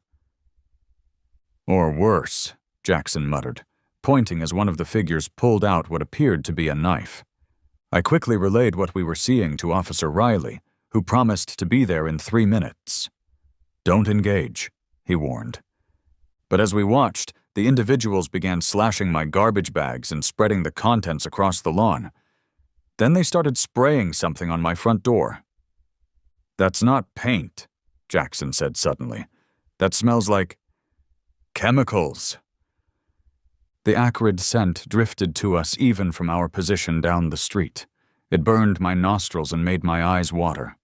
"Or worse," Jackson muttered, pointing as one of the figures pulled out what appeared to be a knife. I quickly relayed what we were seeing to Officer Riley, who promised to be there in 3 minutes. "Don't engage," he warned. But as we watched, the individuals began slashing my garbage bags and spreading the contents across the lawn. Then they started spraying something on my front door. "That's not paint," Jackson said suddenly. "That smells like chemicals." The acrid scent drifted to us even from our position down the street. It burned my nostrils and made my eyes water.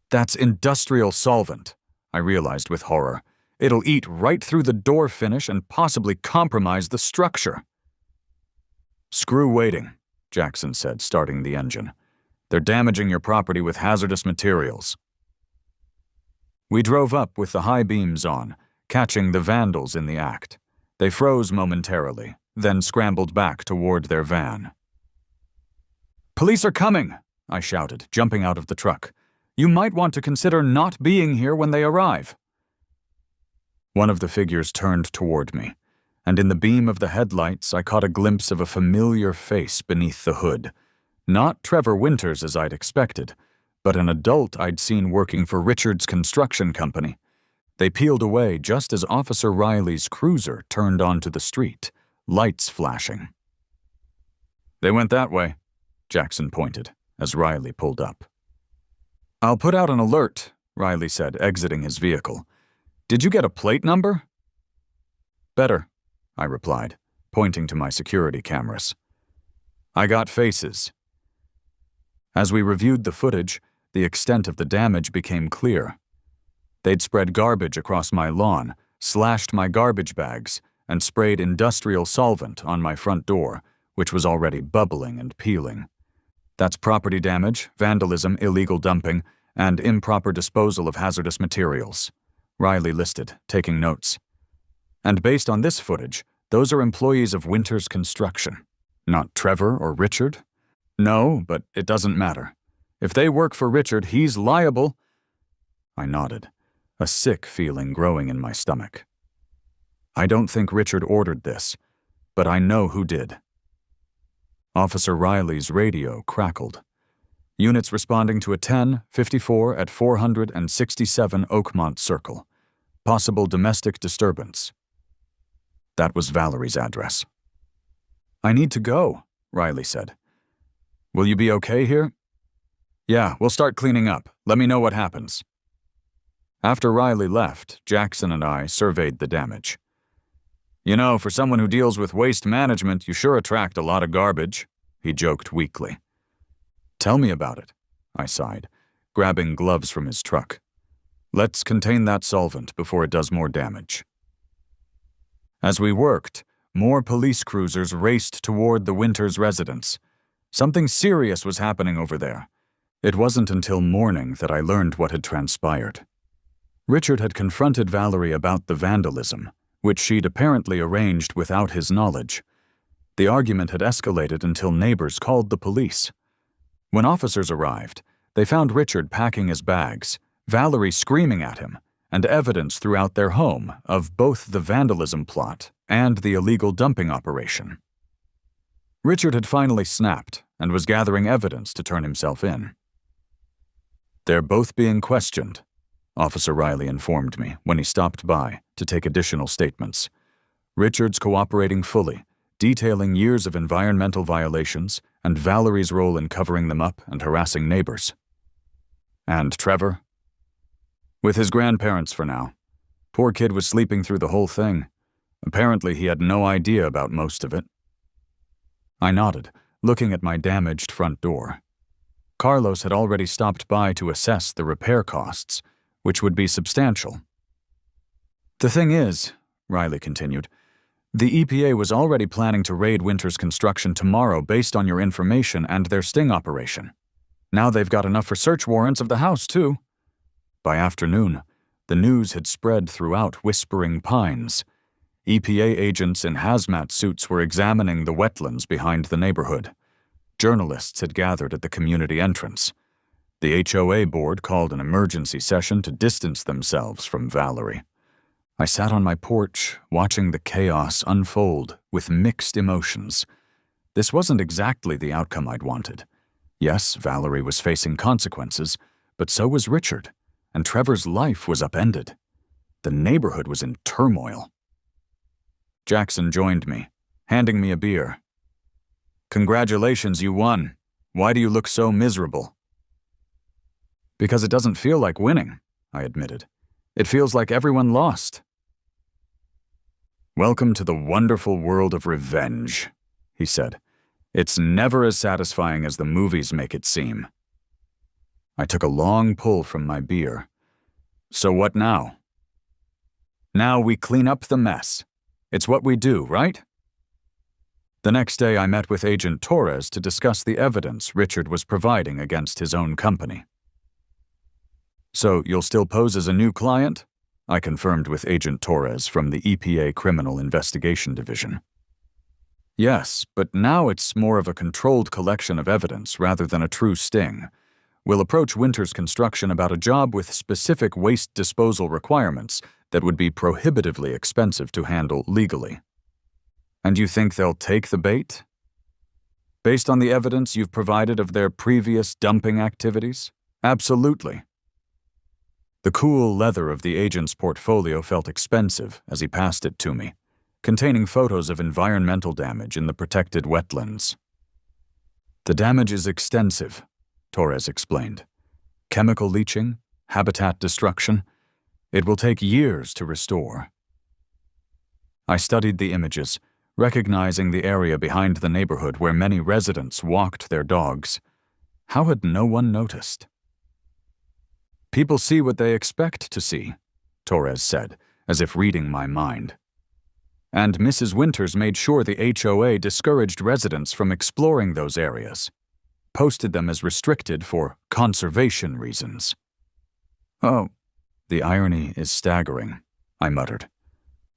"That's industrial solvent," I realized with horror. "It'll eat right through the door finish and possibly compromise the structure." "Screw waiting," Jackson said, starting the engine. "They're damaging your property with hazardous materials." We drove up with the high beams on, catching the vandals in the act. They froze momentarily, then scrambled back toward their van. "Police are coming," I shouted, jumping out of the truck. "You might want to consider not being here when they arrive." One of the figures turned toward me, and in the beam of the headlights I caught a glimpse of a familiar face beneath the hood. Not Trevor Winters as I'd expected, but an adult I'd seen working for Richard's construction company. They peeled away just as Officer Riley's cruiser turned onto the street, lights flashing. "They went that way," Jackson pointed, as Riley pulled up. "I'll put out an alert," Riley said, exiting his vehicle. "Did you get a plate number?" "Better," I replied, pointing to my security cameras. "I got faces." As we reviewed the footage, the extent of the damage became clear. They'd spread garbage across my lawn, slashed my garbage bags, and sprayed industrial solvent on my front door, which was already bubbling and peeling. That's property damage, vandalism, illegal dumping, and improper disposal of hazardous materials, Riley listed, taking notes. And based on this footage, those are employees of Winters Construction. Not Trevor or Richard? No, but it doesn't matter. If they work for Richard, he's liable. I nodded, a sick feeling growing in my stomach. I don't think Richard ordered this, but I know who did. Officer Riley's radio crackled. Units responding to a 10-54 at 467 Oakmont Circle. Possible domestic disturbance. That was Valerie's address. "I need to go," Riley said. Will you be okay here? Yeah, we'll start cleaning up. Let me know what happens. After Riley left, Jackson and I surveyed the damage. You know, for someone who deals with waste management, you sure attract a lot of garbage, he joked weakly. Tell me about it, I sighed, grabbing gloves from his truck. Let's contain that solvent before it does more damage. As we worked, more police cruisers raced toward the Winters residence. Something serious was happening over there. It wasn't until morning that I learned what had transpired. Richard had confronted Valerie about the vandalism, which she'd apparently arranged without his knowledge. The argument had escalated until neighbors called the police. When officers arrived, they found Richard packing his bags, Valerie screaming at him, and evidence throughout their home of both the vandalism plot and the illegal dumping operation. Richard had finally snapped and was gathering evidence to turn himself in. They're both being questioned, Officer Riley informed me when he stopped by to take additional statements. Richard's cooperating fully, detailing years of environmental violations and Valerie's role in covering them up and harassing neighbors. And Trevor? With his grandparents for now. Poor kid was sleeping through the whole thing. Apparently he had no idea about most of it. I nodded, looking at my damaged front door. Carlos had already stopped by to assess the repair costs, which would be substantial. The thing is, Riley continued, the EPA was already planning to raid Winters Construction tomorrow based on your information and their sting operation. Now they've got enough for search warrants of the house, too. By afternoon, the news had spread throughout Whispering Pines. EPA agents in hazmat suits were examining the wetlands behind the neighborhood. Journalists had gathered at the community entrance. The HOA board called an emergency session to distance themselves from Valerie. I sat on my porch, watching the chaos unfold with mixed emotions. This wasn't exactly the outcome I'd wanted. Yes, Valerie was facing consequences, but so was Richard, and Trevor's life was upended. The neighborhood was in turmoil. Jackson joined me, handing me a beer. Congratulations, you won. Why do you look so miserable? Because it doesn't feel like winning, I admitted. It feels like everyone lost. Welcome to the wonderful world of revenge, he said. It's never as satisfying as the movies make it seem. I took a long pull from my beer. So what now? Now we clean up the mess. It's what we do, right? The next day I met with Agent Torres to discuss the evidence Richard was providing against his own company. So you'll still pose as a new client? I confirmed with Agent Torres from the EPA Criminal Investigation Division. Yes, but now it's more of a controlled collection of evidence rather than a true sting. We'll approach Winters Construction about a job with specific waste disposal requirements that would be prohibitively expensive to handle legally. And you think they'll take the bait? Based on the evidence you've provided of their previous dumping activities? Absolutely. The cool leather of the agent's portfolio felt expensive as he passed it to me, containing photos of environmental damage in the protected wetlands. The damage is extensive, Torres explained. Chemical leaching, habitat destruction. It will take years to restore. I studied the images, recognizing the area behind the neighborhood where many residents walked their dogs. How had no one noticed? People see what they expect to see, Torres said, as if reading my mind. And Mrs. Winters made sure the HOA discouraged residents from exploring those areas, posted them as restricted for conservation reasons. Oh, the irony is staggering, I muttered.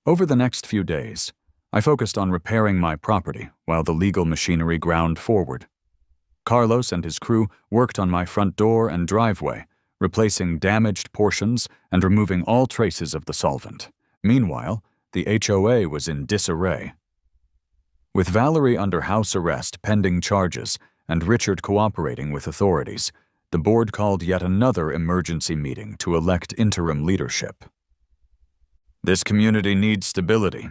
Over the next few days, I focused on repairing my property while the legal machinery ground forward. Carlos and his crew worked on my front door and driveway, replacing damaged portions and removing all traces of the solvent. Meanwhile, the HOA was in disarray. With Valerie under house arrest pending charges and Richard cooperating with authorities, the board called yet another emergency meeting to elect interim leadership. This community needs stability,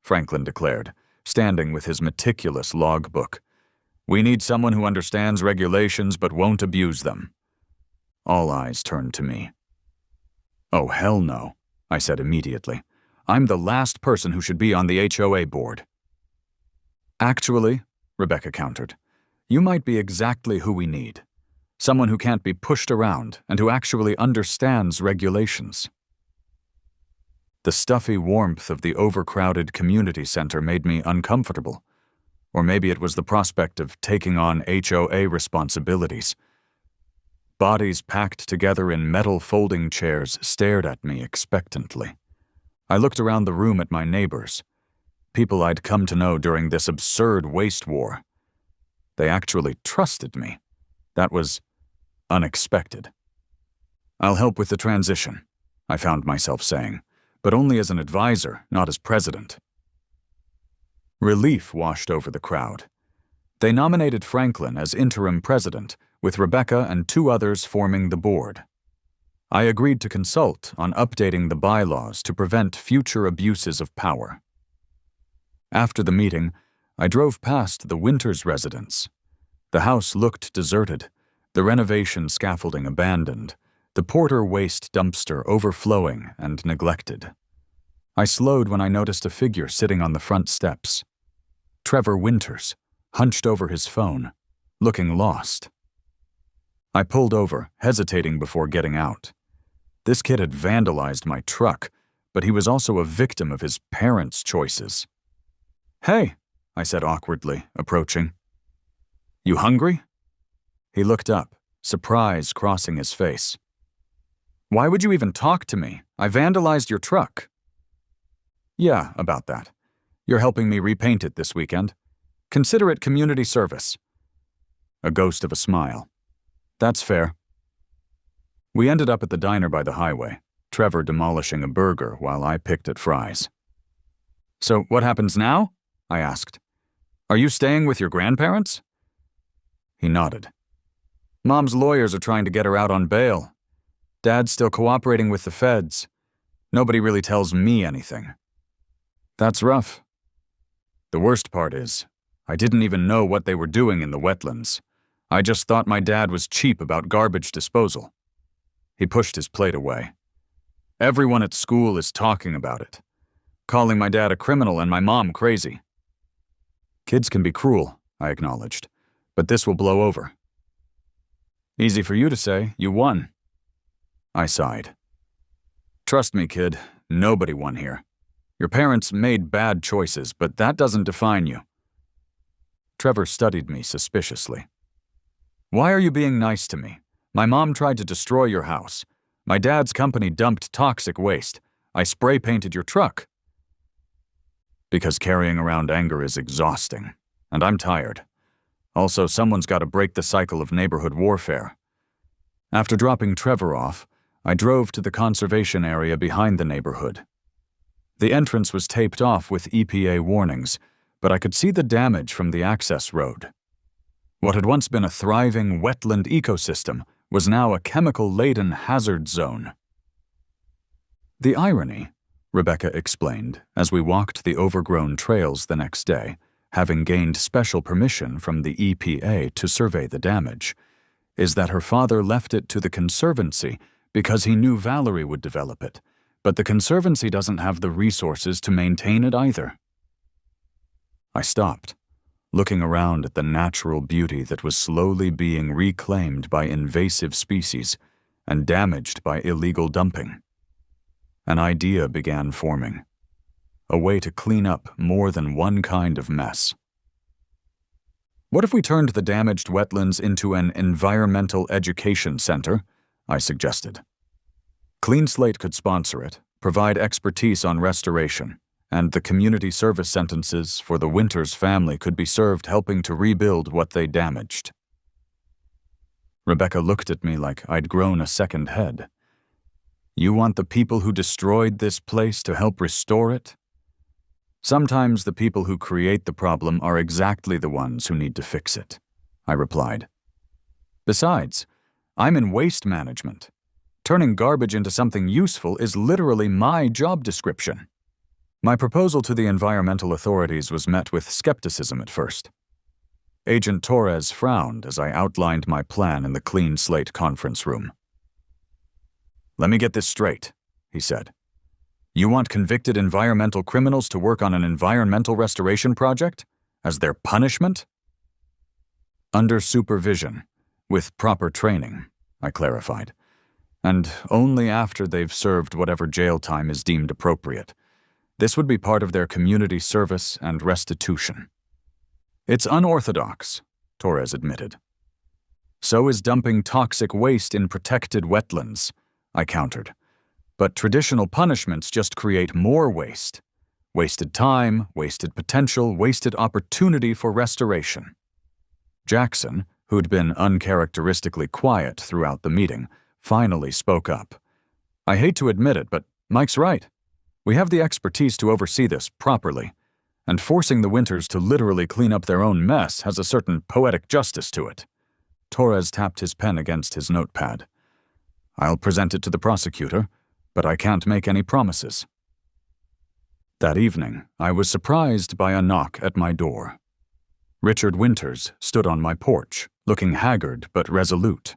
Franklin declared, standing with his meticulous logbook. We need someone who understands regulations but won't abuse them. All eyes turned to me. Oh, hell no, I said immediately. I'm the last person who should be on the HOA board. Actually, Rebecca countered, you might be exactly who we need. Someone who can't be pushed around and who actually understands regulations. The stuffy warmth of the overcrowded community center made me uncomfortable. Or maybe it was the prospect of taking on HOA responsibilities. Bodies packed together in metal folding chairs stared at me expectantly. I looked around the room at my neighbors, people I'd come to know during this absurd waste war. They actually trusted me. That was unexpected. I'll help with the transition, I found myself saying, but only as an advisor, not as president. Relief washed over the crowd. They nominated Franklin as interim president, with Rebecca and 2 others forming the board. I agreed to consult on updating the bylaws to prevent future abuses of power. After the meeting, I drove past the Winters residence. The house looked deserted, the renovation scaffolding abandoned, the Porter waste dumpster overflowing and neglected. I slowed when I noticed a figure sitting on the front steps. Trevor Winters, hunched over his phone, looking lost. I pulled over, hesitating before getting out. This kid had vandalized my truck, but he was also a victim of his parents' choices. "Hey," I said awkwardly, approaching. "You hungry?" He looked up, surprise crossing his face. "Why would you even talk to me? I vandalized your truck." "Yeah, about that. You're helping me repaint it this weekend. Consider it community service." A ghost of a smile. "That's fair." We ended up at the diner by the highway, Trevor demolishing a burger while I picked at fries. "So what happens now?" I asked. "Are you staying with your grandparents?" He nodded. "Mom's lawyers are trying to get her out on bail. Dad's still cooperating with the feds. Nobody really tells me anything." "That's rough." "The worst part is, I didn't even know what they were doing in the wetlands. I just thought my dad was cheap about garbage disposal." He pushed his plate away. "Everyone at school is talking about it, calling my dad a criminal and my mom crazy." "Kids can be cruel," I acknowledged, "but this will blow over." "Easy for you to say, you won." I sighed. "Trust me, kid, nobody won here. Your parents made bad choices, but that doesn't define you." Trevor studied me suspiciously. "Why are you being nice to me? My mom tried to destroy your house. My dad's company dumped toxic waste. I spray-painted your truck." "Because carrying around anger is exhausting, and I'm tired. Also, someone's got to break the cycle of neighborhood warfare." After dropping Trevor off, I drove to the conservation area behind the neighborhood. The entrance was taped off with EPA warnings, but I could see the damage from the access road. What had once been a thriving wetland ecosystem was now a chemical-laden hazard zone. "The irony," Rebecca explained as we walked the overgrown trails the next day, having gained special permission from the EPA to survey the damage, is that her father left it to the Conservancy because he knew Valerie would develop it, but the Conservancy doesn't have the resources to maintain it either. I stopped, looking around at the natural beauty that was slowly being reclaimed by invasive species and damaged by illegal dumping. An idea began forming. A way to clean up more than one kind of mess. "What if we turned the damaged wetlands into an environmental education center?" I suggested. Clean Slate could sponsor it, provide expertise on restoration, and the community service sentences for the Winters family could be served helping to rebuild what they damaged. Rebecca looked at me like I'd grown a second head. "You want the people who destroyed this place to help restore it?" "Sometimes the people who create the problem are exactly the ones who need to fix it," I replied. "Besides, I'm in waste management. Turning garbage into something useful is literally my job description." My proposal to the environmental authorities was met with skepticism at first. Agent Torres frowned as I outlined my plan in the clean slate conference room. "Let me get this straight," he said. "You want convicted environmental criminals to work on an environmental restoration project? As their punishment?" "Under supervision, with proper training," I clarified. "And only after they've served whatever jail time is deemed appropriate. This would be part of their community service and restitution." "It's unorthodox," Torres admitted. "So is dumping toxic waste in protected wetlands," I countered. "But traditional punishments just create more waste. Wasted time, wasted potential, wasted opportunity for restoration." Jackson, who'd been uncharacteristically quiet throughout the meeting, finally spoke up. "I hate to admit it, but Mike's right. We have the expertise to oversee this properly, and forcing the Winters to literally clean up their own mess has a certain poetic justice to it." Torres tapped his pen against his notepad. "I'll present it to the prosecutor, but I can't make any promises." That evening, I was surprised by a knock at my door. Richard Winters stood on my porch, looking haggard but resolute.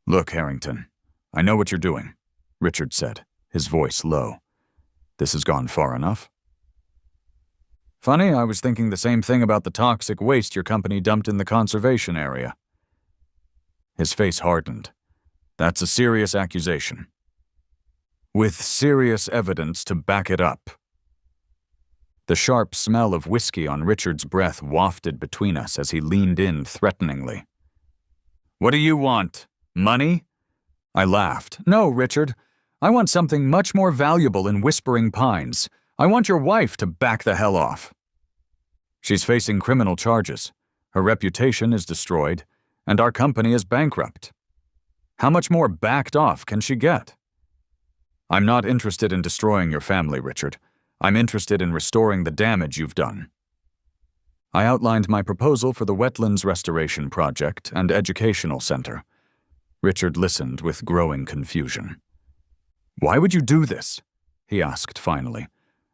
"Look, Harrington, I know what you're doing," Richard said, his voice low. "This has gone far enough." "Funny, I was thinking the same thing about the toxic waste your company dumped in the conservation area." His face hardened. "That's a serious accusation." "With serious evidence to back it up." The sharp smell of whiskey on Richard's breath wafted between us as he leaned in threateningly. "What do you want? Money?" I laughed. "No, Richard. I want something much more valuable in Whispering Pines. I want your wife to back the hell off." "She's facing criminal charges. Her reputation is destroyed, and our company is bankrupt. How much more backed off can she get?" "I'm not interested in destroying your family, Richard. I'm interested in restoring the damage you've done." I outlined my proposal for the Wetlands Restoration Project and Educational Center. Richard listened with growing confusion. "Why would you do this?" he asked finally.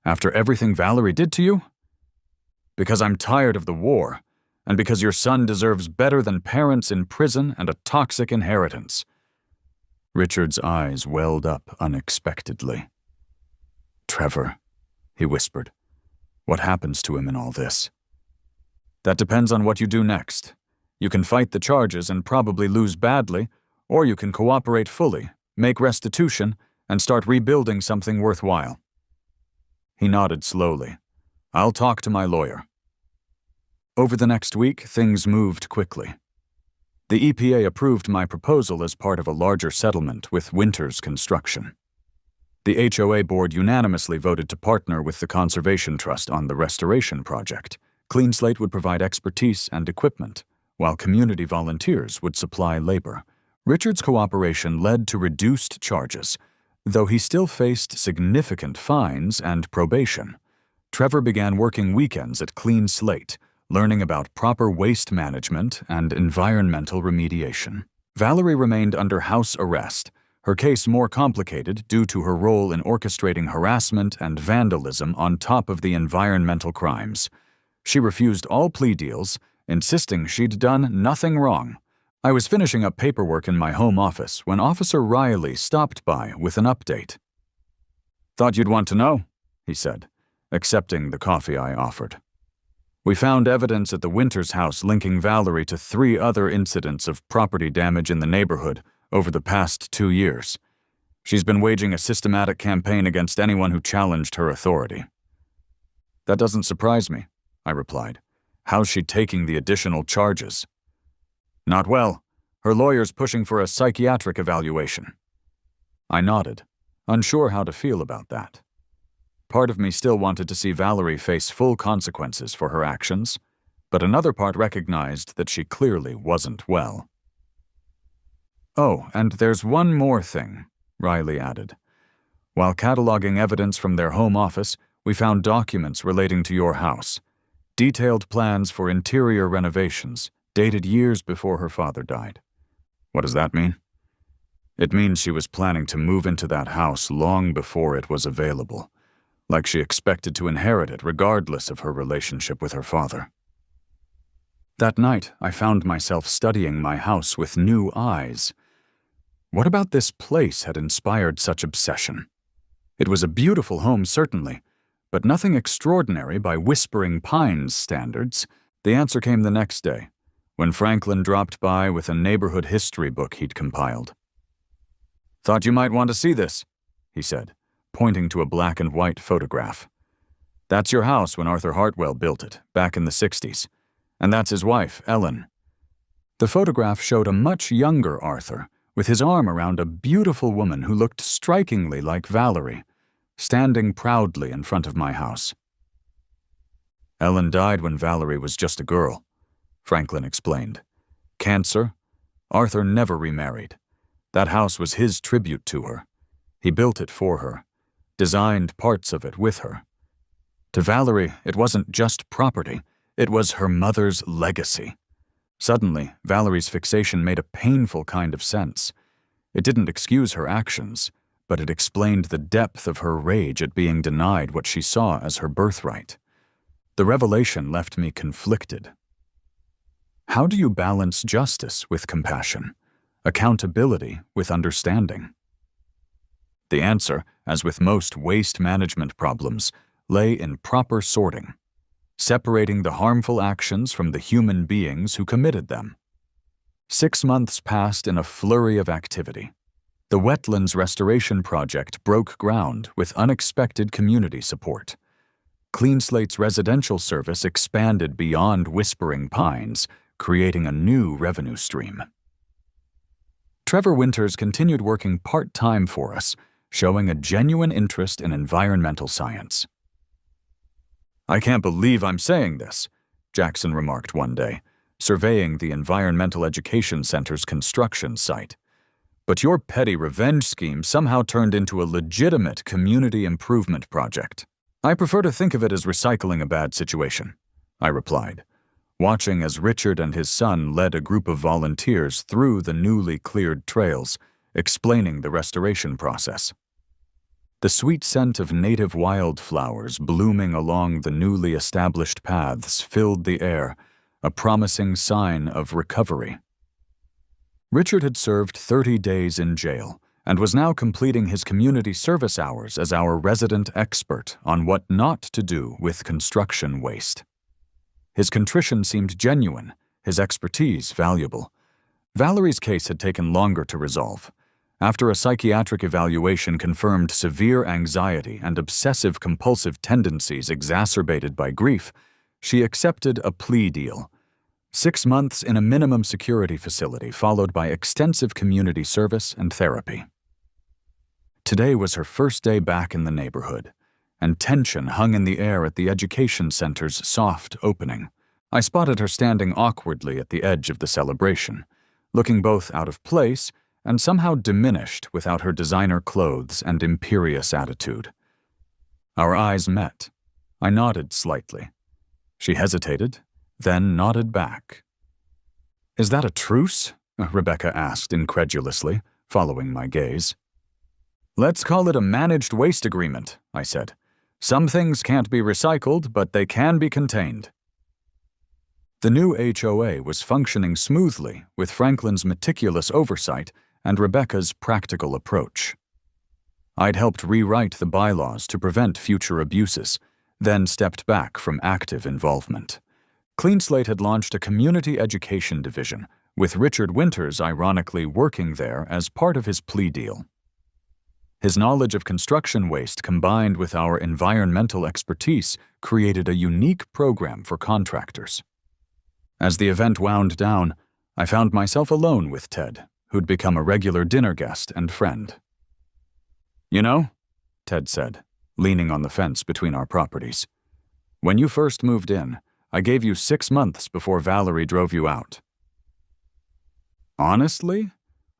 "After everything Valerie did to you?" "Because I'm tired of the war, and because your son deserves better than parents in prison and a toxic inheritance." Richard's eyes welled up unexpectedly. "Trevor," he whispered. "What happens to him in all this?" "That depends on what you do next. You can fight the charges and probably lose badly, or you can cooperate fully, make restitution, and start rebuilding something worthwhile." He nodded slowly. "I'll talk to my lawyer." Over the next week, things moved quickly. The EPA approved my proposal as part of a larger settlement with Winters Construction. The HOA board unanimously voted to partner with the Conservation Trust on the restoration project. Clean Slate would provide expertise and equipment, while community volunteers would supply labor. Richard's cooperation led to reduced charges, though he still faced significant fines and probation. Trevor began working weekends at Clean Slate, learning about proper waste management and environmental remediation. Valerie remained under house arrest, her case more complicated due to her role in orchestrating harassment and vandalism on top of the environmental crimes. She refused all plea deals, insisting she'd done nothing wrong. I was finishing up paperwork in my home office when Officer Riley stopped by with an update. "Thought you'd want to know," he said, accepting the coffee I offered. "We found evidence at the Winters house linking Valerie to 3 other incidents of property damage in the neighborhood over the past 2 years. She's been waging a systematic campaign against anyone who challenged her authority." "That doesn't surprise me," I replied. "How's she taking the additional charges?" "Not well. Her lawyer's pushing for a psychiatric evaluation." I nodded, unsure how to feel about that. Part of me still wanted to see Valerie face full consequences for her actions, but another part recognized that she clearly wasn't well. "Oh, and there's one more thing," Riley added. "While cataloging evidence from their home office, we found documents relating to your house. Detailed plans for interior renovations, dated years before her father died." "What does that mean?" "It means she was planning to move into that house long before it was available, like she expected to inherit it regardless of her relationship with her father." That night, I found myself studying my house with new eyes. What about this place had inspired such obsession? It was a beautiful home, certainly, but nothing extraordinary by Whispering Pines standards. The answer came the next day, when Franklin dropped by with a neighborhood history book he'd compiled. "Thought you might want to see this," he said, pointing to a black and white photograph. "That's your house when Arthur Hartwell built it, back in the 60s. And that's his wife, Ellen." The photograph showed a much younger Arthur, with his arm around a beautiful woman who looked strikingly like Valerie, standing proudly in front of my house. "Ellen died when Valerie was just a girl," Franklin explained. "Cancer. Arthur never remarried. That house was his tribute to her. He built it for her, designed parts of it with her. To Valerie, it wasn't just property. It was her mother's legacy." Suddenly, Valerie's fixation made a painful kind of sense. It didn't excuse her actions, but it explained the depth of her rage at being denied what she saw as her birthright. The revelation left me conflicted. How do you balance justice with compassion, accountability with understanding? The answer, as with most waste management problems, lay in proper sorting, separating the harmful actions from the human beings who committed them. 6 months passed in a flurry of activity. The Wetlands Restoration Project broke ground with unexpected community support. CleanSlate's residential service expanded beyond Whispering Pines, creating a new revenue stream. Trevor Winters continued working part-time for us, showing a genuine interest in environmental science. "I can't believe I'm saying this," Jackson remarked one day, surveying the Environmental Education Center's construction site. "But your petty revenge scheme somehow turned into a legitimate community improvement project." "I prefer to think of it as recycling a bad situation," I replied, watching as Richard and his son led a group of volunteers through the newly cleared trails, explaining the restoration process. The sweet scent of native wildflowers blooming along the newly established paths filled the air, a promising sign of recovery. Richard had served 30 days in jail and was now completing his community service hours as our resident expert on what not to do with construction waste. His contrition seemed genuine, his expertise valuable. Valerie's case had taken longer to resolve. After a psychiatric evaluation confirmed severe anxiety and obsessive-compulsive tendencies exacerbated by grief, she accepted a plea deal. 6 months in a minimum security facility followed by extensive community service and therapy. Today was her first day back in the neighborhood, and tension hung in the air at the education center's soft opening. I spotted her standing awkwardly at the edge of the celebration, looking both out of place and somehow diminished without her designer clothes and imperious attitude. Our eyes met. I nodded slightly. She hesitated, then nodded back. "Is that a truce?" Rebecca asked incredulously, following my gaze. "Let's call it a managed waste agreement," I said. "Some things can't be recycled, but they can be contained." The new HOA was functioning smoothly with Franklin's meticulous oversight and Rebecca's practical approach. I'd helped rewrite the bylaws to prevent future abuses, then stepped back from active involvement. CleanSlate had launched a community education division, with Richard Winters ironically working there as part of his plea deal. His knowledge of construction waste combined with our environmental expertise created a unique program for contractors. As the event wound down, I found myself alone with Ted, who'd become a regular dinner guest and friend. "You know," Ted said, leaning on the fence between our properties, "when you first moved in, I gave you 6 months before Valerie drove you out." "Honestly?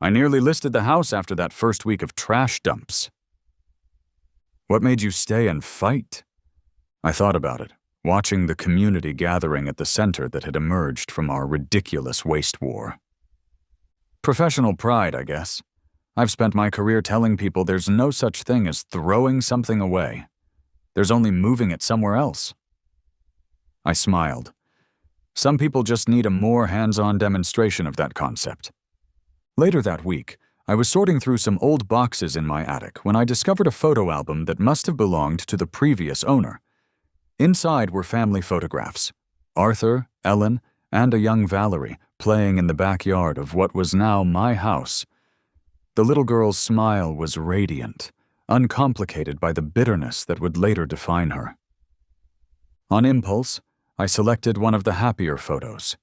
I nearly listed the house after that first week of trash dumps." "What made you stay and fight?" I thought about it, watching the community gathering at the center that had emerged from our ridiculous waste war. "Professional pride, I guess. I've spent my career telling people there's no such thing as throwing something away. There's only moving it somewhere else." I smiled. Some people just need a more hands-on demonstration of that concept. Later that week, I was sorting through some old boxes in my attic when I discovered a photo album that must have belonged to the previous owner. Inside were family photographs: Arthur, Ellen, and a young Valerie playing in the backyard of what was now my house. The little girl's smile was radiant, uncomplicated by the bitterness that would later define her. On impulse, I selected one of the happier photos.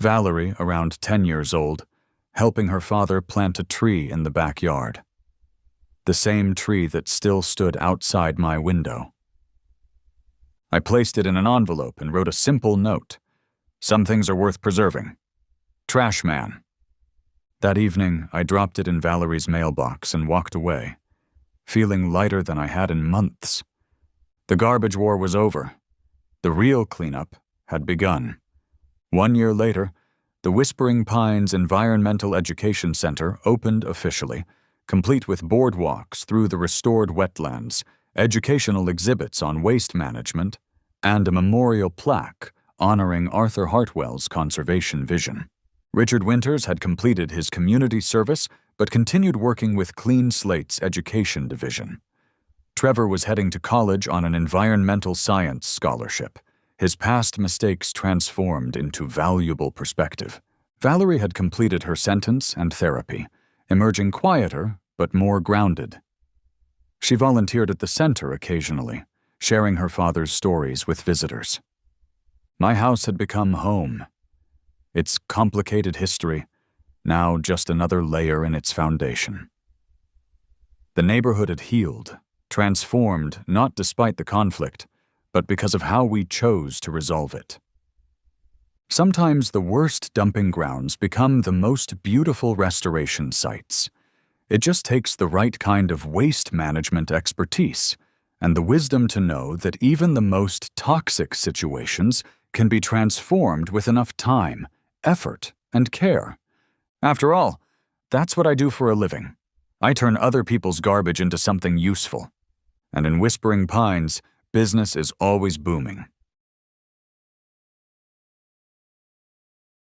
Valerie, around 10 years old, helping her father plant a tree in the backyard. The same tree that still stood outside my window. I placed it in an envelope and wrote a simple note. Some things are worth preserving. Trash man. That evening, I dropped it in Valerie's mailbox and walked away, feeling lighter than I had in months. The garbage war was over. The real cleanup had begun. 1 year later, the Whispering Pines Environmental Education Center opened officially, complete with boardwalks through the restored wetlands, educational exhibits on waste management, and a memorial plaque honoring Arthur Hartwell's conservation vision. Richard Winters had completed his community service but continued working with Clean Slate's education division. Trevor was heading to college on an environmental science scholarship, his past mistakes transformed into valuable perspective. Valerie had completed her sentence and therapy, emerging quieter but more grounded. She volunteered at the center occasionally, sharing her father's stories with visitors. My house had become home. Its complicated history, now just another layer in its foundation. The neighborhood had healed, transformed not despite the conflict, but because of how we chose to resolve it. Sometimes the worst dumping grounds become the most beautiful restoration sites. It just takes the right kind of waste management expertise and the wisdom to know that even the most toxic situations can be transformed with enough time, effort, and care. After all, that's what I do for a living. I turn other people's garbage into something useful. And in Whispering Pines, business is always booming.